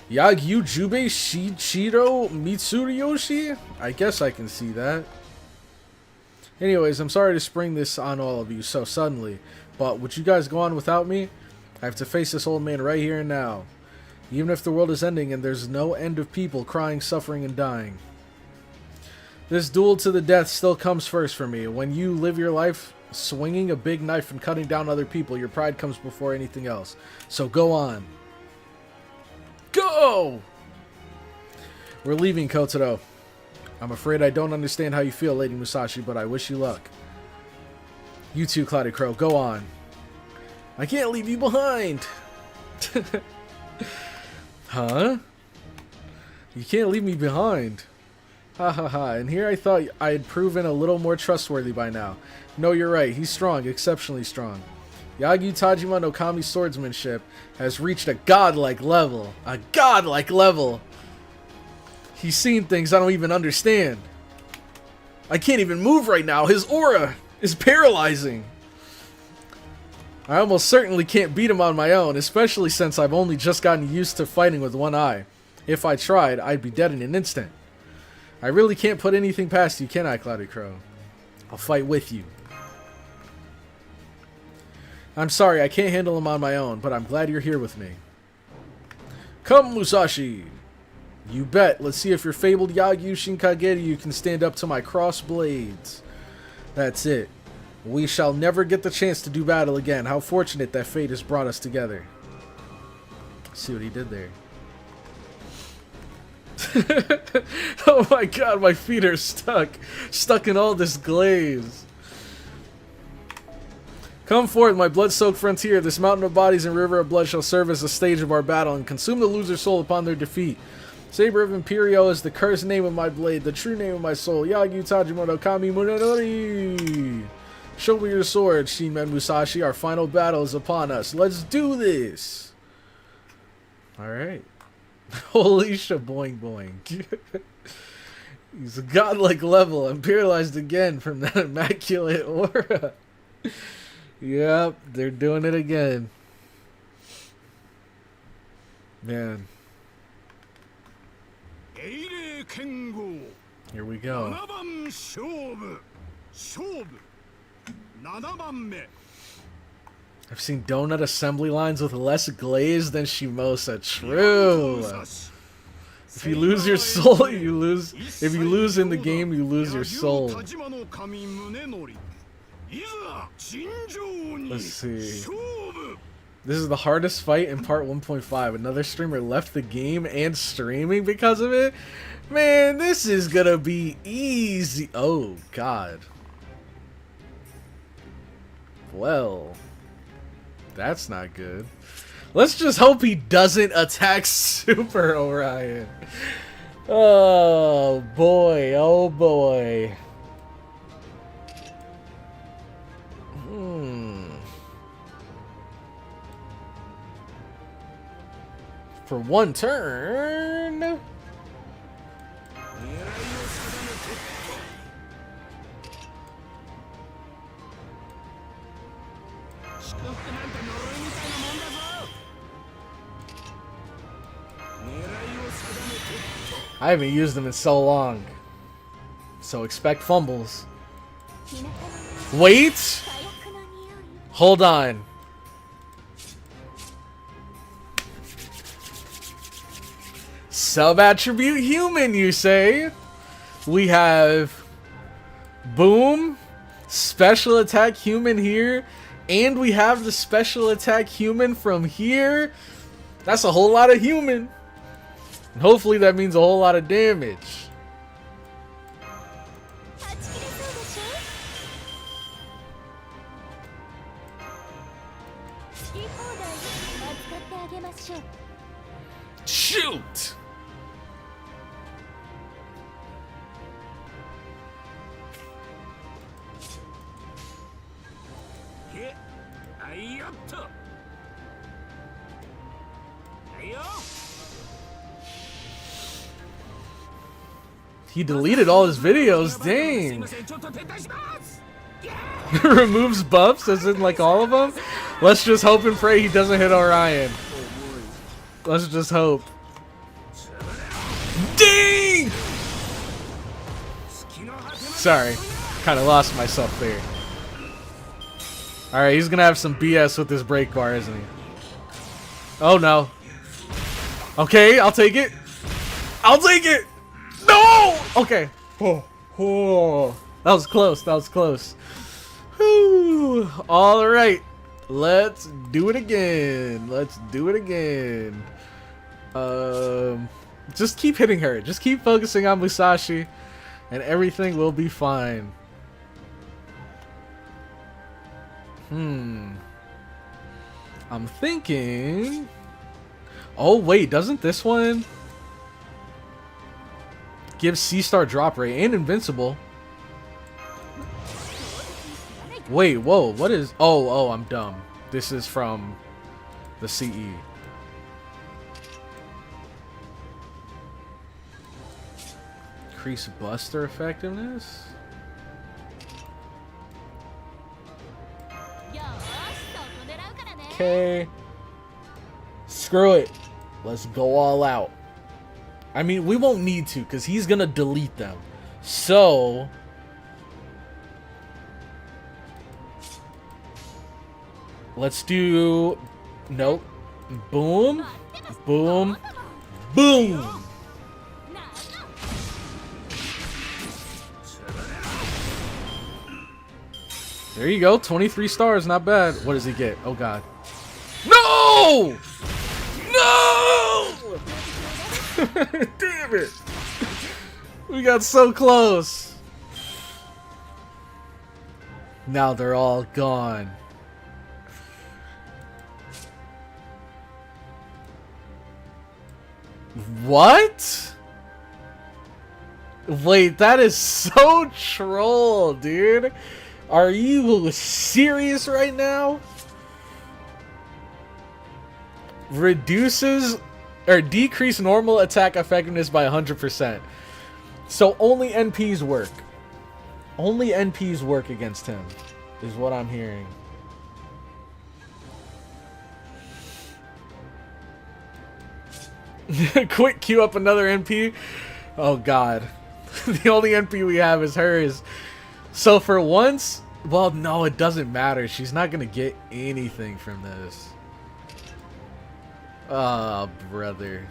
Yagyu Jubei Shichiro Mitsuyoshi? I guess I can see that. Anyways, I'm sorry to spring this on all of you so suddenly, but would you guys go on without me? I have to face this old man right here and now. Even if the world is ending and there's no end of people crying, suffering, and dying. This duel to the death still comes first for me. When you live your life swinging a big knife and cutting down other people, your pride comes before anything else. So go on. Go! We're leaving, Kotaro. I'm afraid I don't understand how you feel, Lady Musashi, but I wish you luck. You too, CloudyCrow. Go on. I can't leave you behind. Huh? You can't leave me behind. Ha ha ha. And here I thought I had proven a little more trustworthy by now. No, you're right. He's strong, exceptionally strong. Yagyu Tajima no Kami's swordsmanship has reached a godlike level. A godlike level. He's seen things I don't even understand. I can't even move right now. His aura is paralyzing. I almost certainly can't beat him on my own, especially since I've only just gotten used to fighting with one eye. If I tried, I'd be dead in an instant. I really can't put anything past you, can I, CloudyCrow? I'll fight with you. I'm sorry, I can't handle him on my own, but I'm glad you're here with me. Come, Musashi! You bet. Let's see if your fabled Yagyu Shinkageryu can stand up to my cross blades. That's it. We shall never get the chance to do battle again. How fortunate that fate has brought us together. See what he did there. Oh my god, my feet are stuck. Stuck in all this glaze. Come forth, my blood-soaked frontier. This mountain of bodies and river of blood shall serve as the stage of our battle and consume the loser's soul upon their defeat. Saber of Imperio is the cursed name of my blade, the true name of my soul. Yagyu Tajima no Kami Munenori. Show me your sword, Shinmen Musashi. Our final battle is upon us. Let's do this. Alright. Holy shaboing boing. He's a godlike level. I'm paralyzed again from that immaculate aura. Yep, they're doing it again. Man. Here we go. I've seen donut assembly lines with less glaze than Shimosa. True. If you lose your soul, you lose. If you lose in the game, you lose your soul. Let's see. This is the hardest fight in part 1.5. Another streamer left the game and streaming because of it. Man, this is gonna be easy. Oh, God. Well, that's not good. Let's just hope he doesn't attack Super Orion. Oh, boy. Oh, boy. For one turn. I haven't used them in so long. So expect fumbles. Wait! Hold on. Sub-attribute human, you say? We have boom, special attack human here, and we have the special attack human from here. That's a whole lot of human. And hopefully that means a whole lot of damage. Shoot! He deleted all his videos, dang. Removes buffs, as in like all of them? Let's just hope and pray he doesn't hit Orion. Let's just hope. Dang! Sorry, kind of lost myself there. Alright, he's gonna have some BS with this break bar, isn't he? Oh no. Okay, I'll take it. I'll take it! No! Okay. Oh. That was close, that was close. Whew. Alright. Let's do it again. Let's do it again. Just keep hitting her. Just keep focusing on Musashi, and everything will be fine. I'm thinking... Oh, wait. Doesn't this one give C-Star drop rate and invincible? Wait, whoa. What is... Oh, I'm dumb. This is from the CE. Increase buster effectiveness? Okay. Screw it. Let's go all out. I mean, we won't need to because he's going to delete them. So... let's do... Nope. Boom. Boom. Boom. There you go. 23 stars. Not bad. What does he get? Oh, God. No! No! Damn it. We got so close. Now they're all gone. What? Wait, that is so troll, dude. Are you serious right now? Reduces or decrease normal attack effectiveness by 100%. So only NPs work. Only NPs work against him, is what I'm hearing. Quick, queue up another NP. Oh God, the only NP we have is hers. So for once, well, no, it doesn't matter. She's not gonna get anything from this. Oh, brother.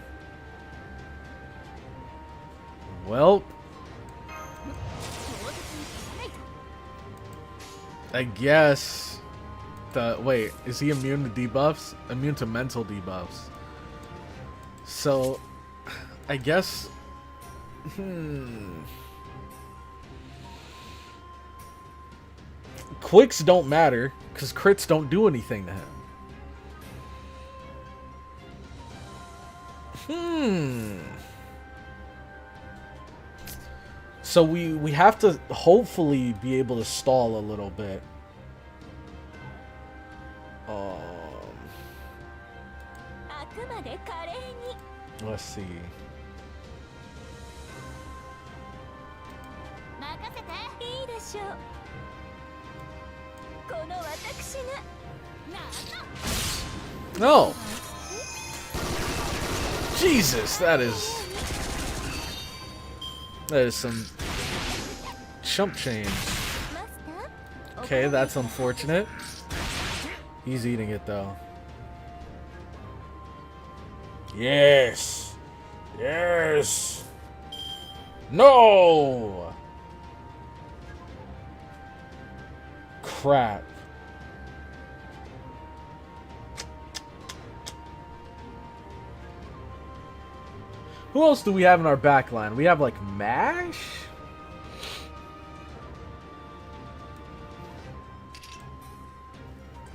Well, I guess wait, is he immune to debuffs? Immune to mental debuffs. So, I guess... Quicks don't matter, because crits don't do anything to him. So we have to hopefully be able to stall a little bit. Let's see. No. Jesus, that is some chump change. Okay, that's unfortunate. He's eating it though. Yes. Yes. No. Crap. Who else do we have in our back line? We have like MASH?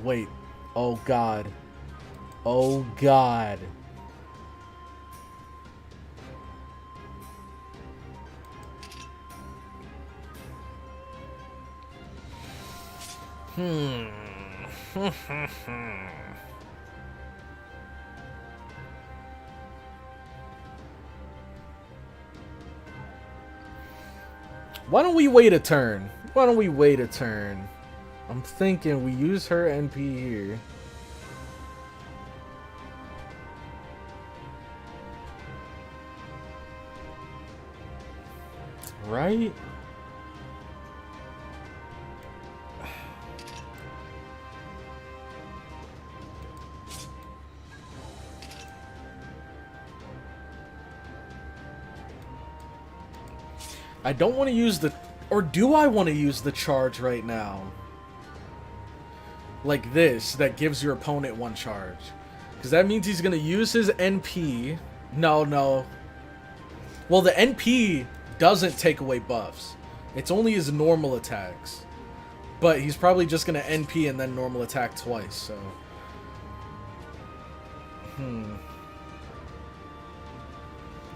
Wait. Oh God. Oh God. Why don't we wait a turn? Why don't we wait a turn? I'm thinking we use her NP here. Right? I don't want to use the... Or do I want to use the charge right now? Like this, that gives your opponent one charge. Because that means he's going to use his NP. No, no. Well, the NP doesn't take away buffs. It's only his normal attacks. But he's probably just gonna NP and then normal attack twice, so...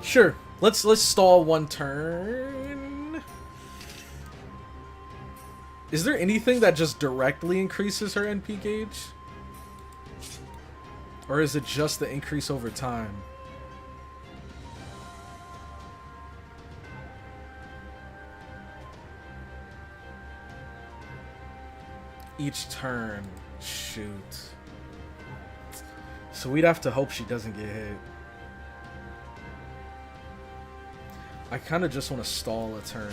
Sure. Let's stall one turn. Is there anything that just directly increases her NP gauge? Or is it just the increase over time? Each turn. Shoot. So we'd have to hope she doesn't get hit. I kind of just want to stall a turn.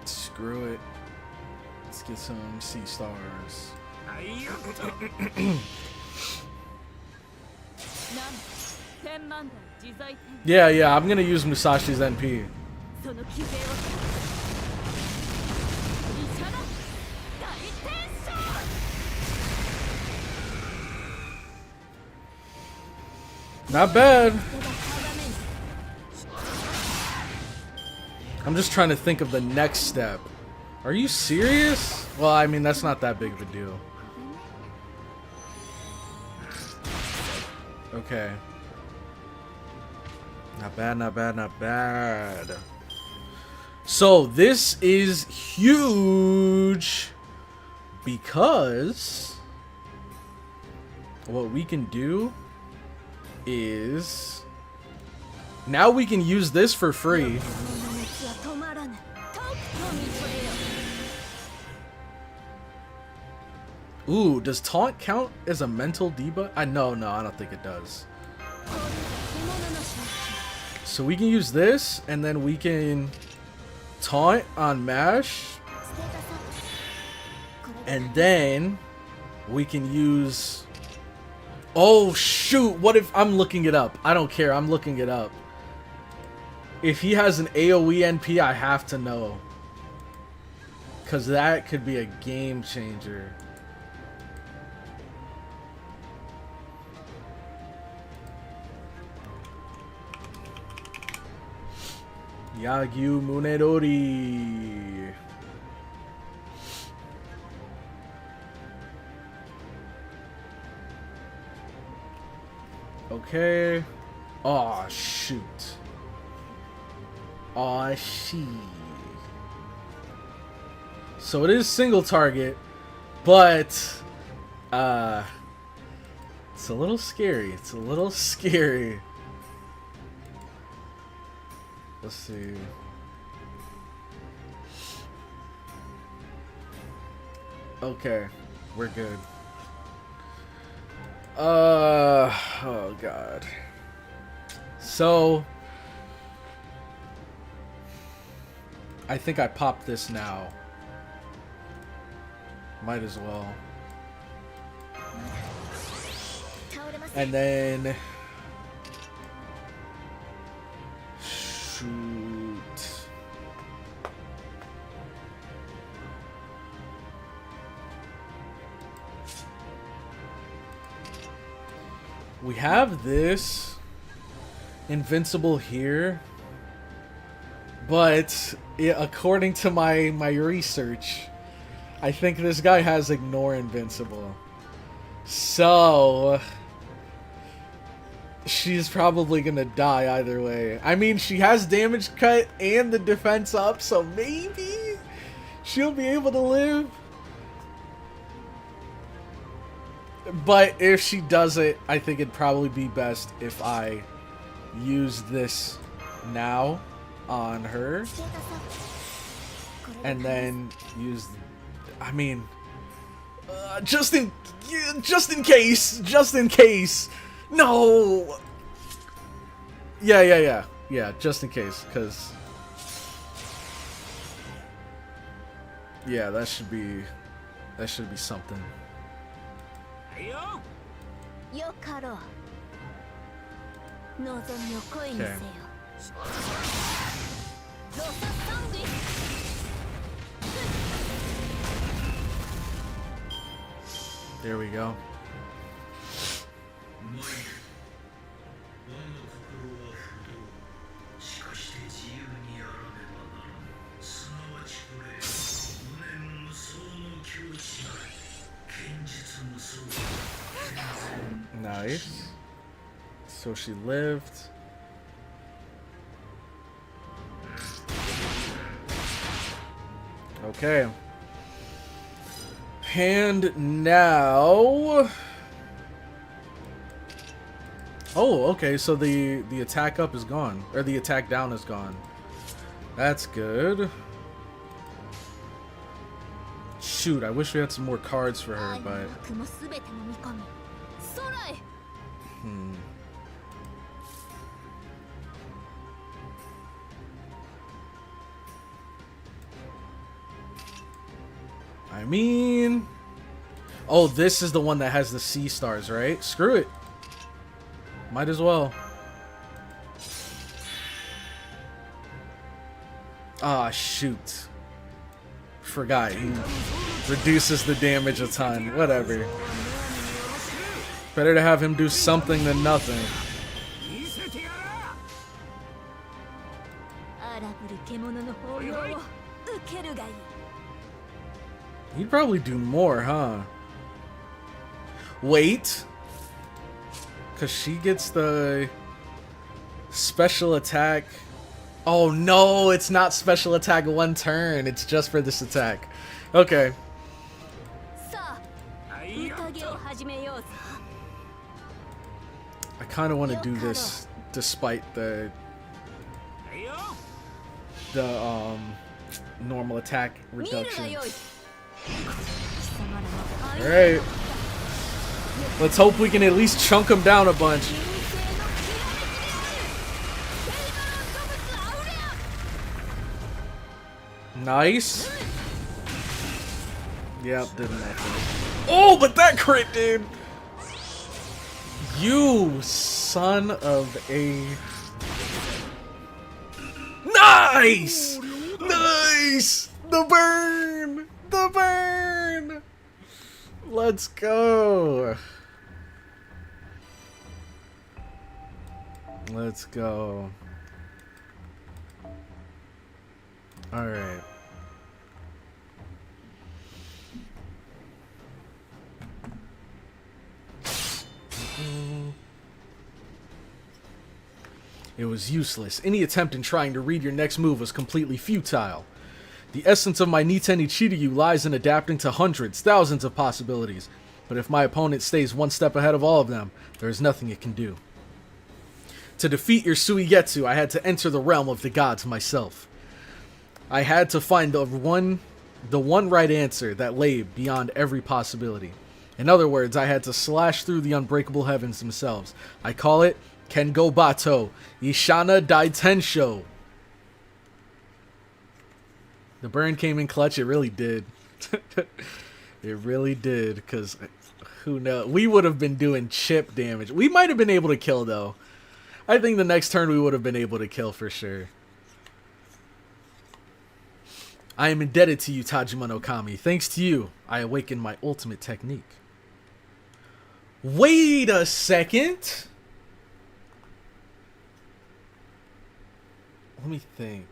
Screw it. Let's get some sea stars. Yeah, I'm gonna use Musashi's NP. Not bad. I'm just trying to think of the next step. Are you serious? Well, I mean, that's not that big of a deal. Okay. Not bad, not bad, not bad. So this is huge because what we can do is now we can use this for free. Ooh, does taunt count as a mental debuff? No, I don't think it does. So we can use this, and then we can taunt on Mash, and then we can use... Oh shoot, what if... I'm looking it up. I don't care, I'm looking it up. If he has an AoE NP, I have to know. Because that could be a game changer. Yagyu Munedori. Okay. Aw, shoot. Aw, she. So it is single target, but it's a little scary. It's a little scary. Let's see. Okay, we're good. Oh god. So I think I popped this now. Might as well. And then shoot. We have this invincible here, but according to my research, I think this guy has ignore invincible. So she's probably gonna die either way. I mean, she has damage cut and the defense up, so maybe she'll be able to live. But if she doesn't, I think it'd probably be best if I use this now on her. And then use... I mean... just in case! Just in case! No! Yeah, just in case, because... yeah, that should be something. Okay. There we go. Nice. So she lived. Okay. And now... Oh, okay, so the attack up is gone. Or the attack down is gone. That's good. Shoot, I wish we had some more cards for her, but... I mean... Oh, this is the one that has the C stars, right? Screw it. Might as well. Ah, shoot. Forgot. He reduces the damage a ton. Whatever. Better to have him do something than nothing. He'd probably do more, huh? Wait. Because she gets the special attack. Oh no, it's not special attack one turn. It's just for this attack. Okay. I kind of want to do this despite the normal attack reduction. Alright. Let's hope we can at least chunk him down a bunch. Nice. Yep, did nothing. Oh, but that crit, dude! You son of a... Nice! Nice! The burn! The burn! Let's go. Let's go. All right. It was useless. Any attempt in trying to read your next move was completely futile. The essence of my Niten Ichiryu lies in adapting to hundreds, thousands of possibilities. But if my opponent stays one step ahead of all of them, there is nothing it can do. To defeat your Suigetsu, I had to enter the realm of the gods myself. I had to find the one right answer that lay beyond every possibility. In other words, I had to slash through the unbreakable heavens themselves. I call it Kengo Bato, Ishana Daitensho. The burn came in clutch. It really did. It really did, because who knows? We would have been doing chip damage. We might have been able to kill, though. I think the next turn we would have been able to kill for sure. I am indebted to you, Tajima no Kami. Thanks to you, I awakened my ultimate technique. Wait a second. Let me think.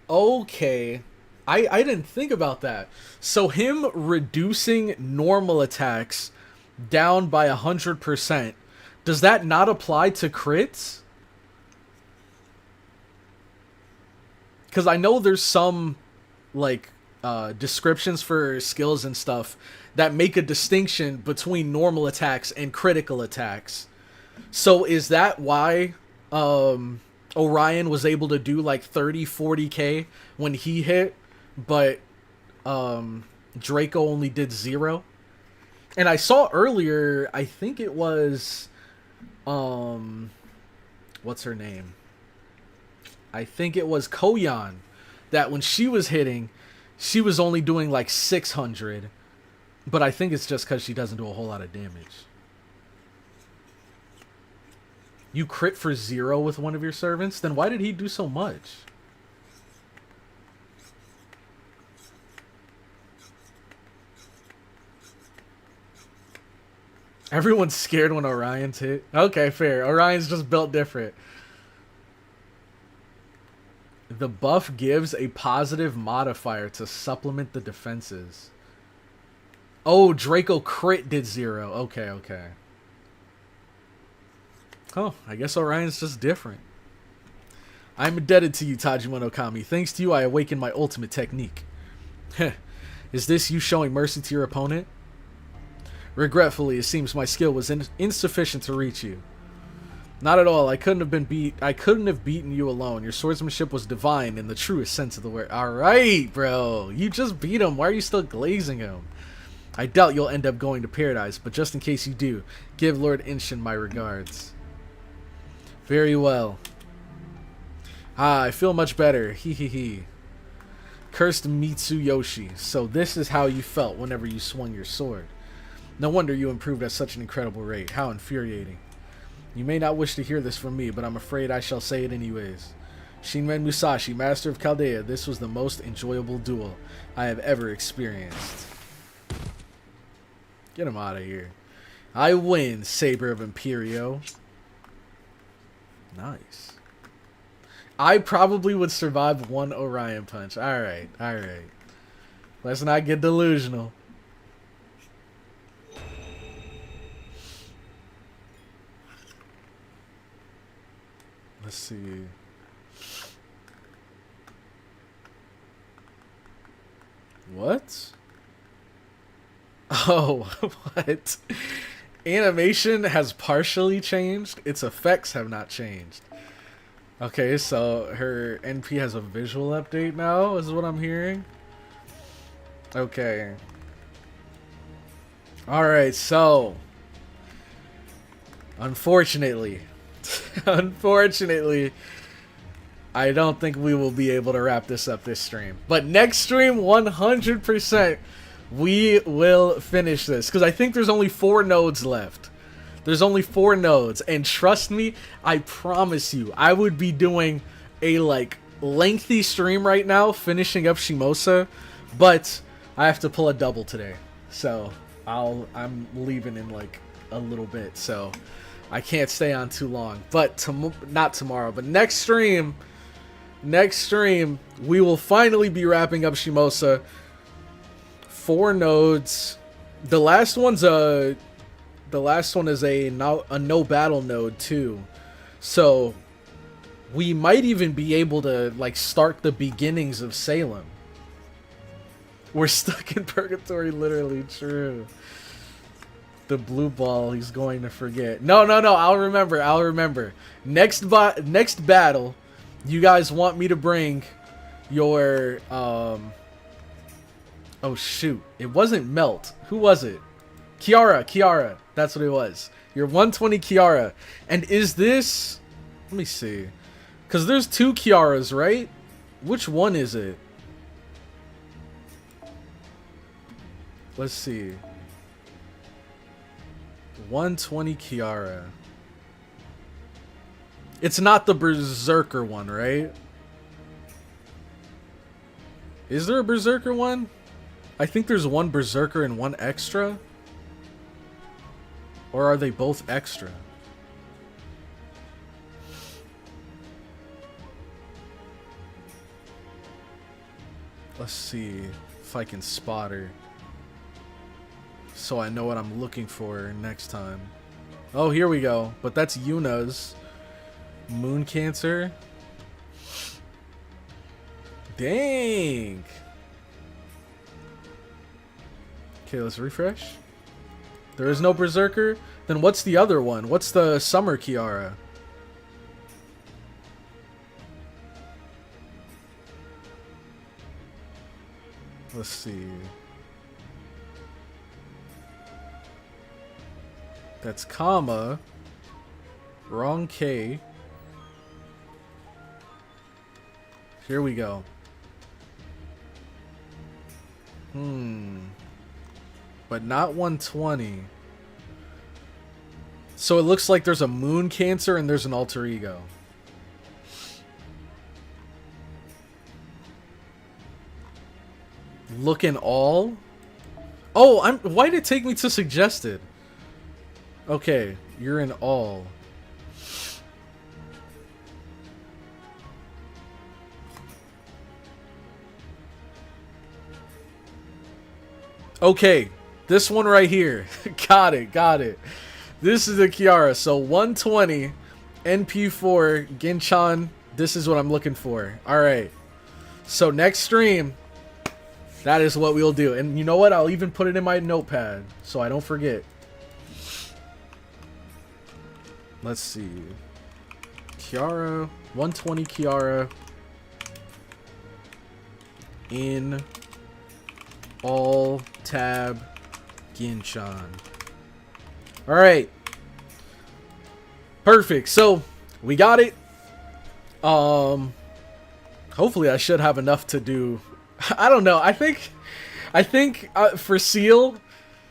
Okay. I didn't think about that. So him reducing normal attacks down by 100%, does that not apply to crits? Because I know there's some, like, descriptions for skills and stuff that make a distinction between normal attacks and critical attacks. So is that why Orion was able to do like 30-40k when he hit, but Draco only did 0? And I saw earlier, I think it was what's her name? I think it was Koyan, that when she was hitting, she was only doing like 600, but I think it's just because she doesn't do a whole lot of damage. You crit for 0 with one of your servants? Then why did he do so much? Everyone's scared when Orion's hit. Okay, fair. Orion's just built different. The buff gives a positive modifier to supplement the defenses. Oh, Draco crit did 0. Okay, okay. Oh, I guess Orion's just different. I'm indebted to you, Tajima no Kami. Thanks to you, I awakened my ultimate technique. Is this you showing mercy to your opponent? Regretfully, it seems my skill was insufficient to reach you. Not at all. I couldn't have beaten you alone. Your swordsmanship was divine in the truest sense of the word. All right, bro. You just beat him. Why are you still glazing him? I doubt you'll end up going to paradise, but just in case you do, give Lord Inshin my regards. Very well. Ah, I feel much better. Hee hee hee. Cursed Mitsuyoshi. So this is how you felt whenever you swung your sword. No wonder you improved at such an incredible rate. How infuriating. You may not wish to hear this from me, but I'm afraid I shall say it anyways. Shinmen Musashi, Master of Chaldea, this was the most enjoyable duel I have ever experienced. Get him out of here. I win, Saber of Imperio. Nice. I probably would survive one Orion punch. Alright, alright. Let's not get delusional. Let's see. What? Oh, what? Animation has partially changed. Its effects have not changed. Okay, so her NP has a visual update now, is what I'm hearing. Okay. Alright, so. Unfortunately, I don't think we will be able to wrap this up this stream. But next stream, 100%, we will finish this. Because I think there's only 4 nodes left. There's only 4 nodes. And trust me, I promise you, I would be doing a, like, lengthy stream right now, finishing up Shimosa. But I have to pull a double today. So, I'm leaving in, like, a little bit. So, I can't stay on too long. But, not tomorrow, but next stream, we will finally be wrapping up Shimosa. 4 nodes. The last one is a no battle node too. So we might even be able to like start the beginnings of Salem. We're stuck in purgatory, literally true. The blue ball he's going to forget. No, I'll remember. Next battle, you guys want me to bring your oh shoot, it wasn't Melt. Who was it? Kiara. That's what it was. Your 120 Kiara. And is this, let me see. Cuz there's 2 Kiaras, right? Which one is it? Let's see. 120 Kiara. It's not the Berserker one, right? Is there a Berserker one? I think there's one Berserker and one extra. Or are they both extra? Let's see if I can spot her. So I know what I'm looking for next time. Oh, here we go. But that's Yuna's. Moon Cancer. Dang. Okay, let's refresh. There is no Berserker? Then what's the other one? What's the Summer Kiara? Let's see. That's Kama. Wrong K. Here we go. But not 120. So it looks like there's a Moon Cancer and there's an Alter Ego. Looking all? Oh, why did it take me to suggested? Okay, you're in all. Okay, this one right here. Got it, got it. This is the Kiara. So 120, NP4, Ginchan. This is what I'm looking for. Alright. So next stream, that is what we'll do. And you know what? I'll even put it in my notepad so I don't forget. Let's see. Kiara. 120 Kiara. In all tab Ginchan. Alright. Perfect. So we got it. Hopefully I should have enough to do. I don't know. I think for CIEL,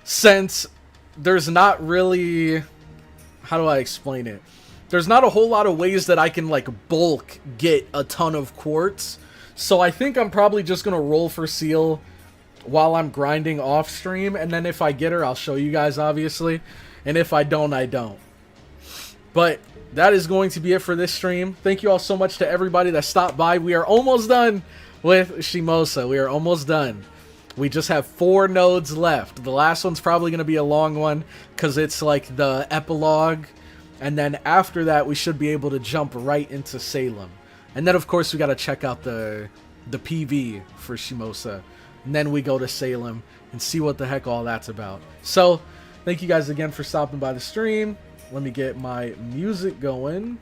since there's not really, how do I explain it? There's not a whole lot of ways that I can like bulk get a ton of quartz. So I think I'm probably just gonna roll for CIEL while I'm grinding off stream, and then if I get her, I'll show you guys, obviously. And if I don't, I don't. But that is going to be it for this stream. Thank you all so much to everybody that stopped by. We are almost done with Shimosa. We are almost done. We just have 4 nodes left. The last one's probably going to be a long one because it's like the epilogue. And then after that, we should be able to jump right into Salem. And then, of course, we got to check out the PV for Shimosa. And then we go to Salem and see what the heck all that's about. So, thank you guys again for stopping by the stream. Let me get my music going.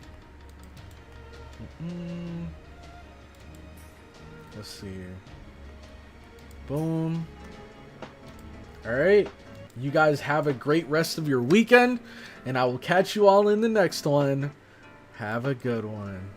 Let's see here. Boom. Alright. You guys have a great rest of your weekend. And I will catch you all in the next one. Have a good one.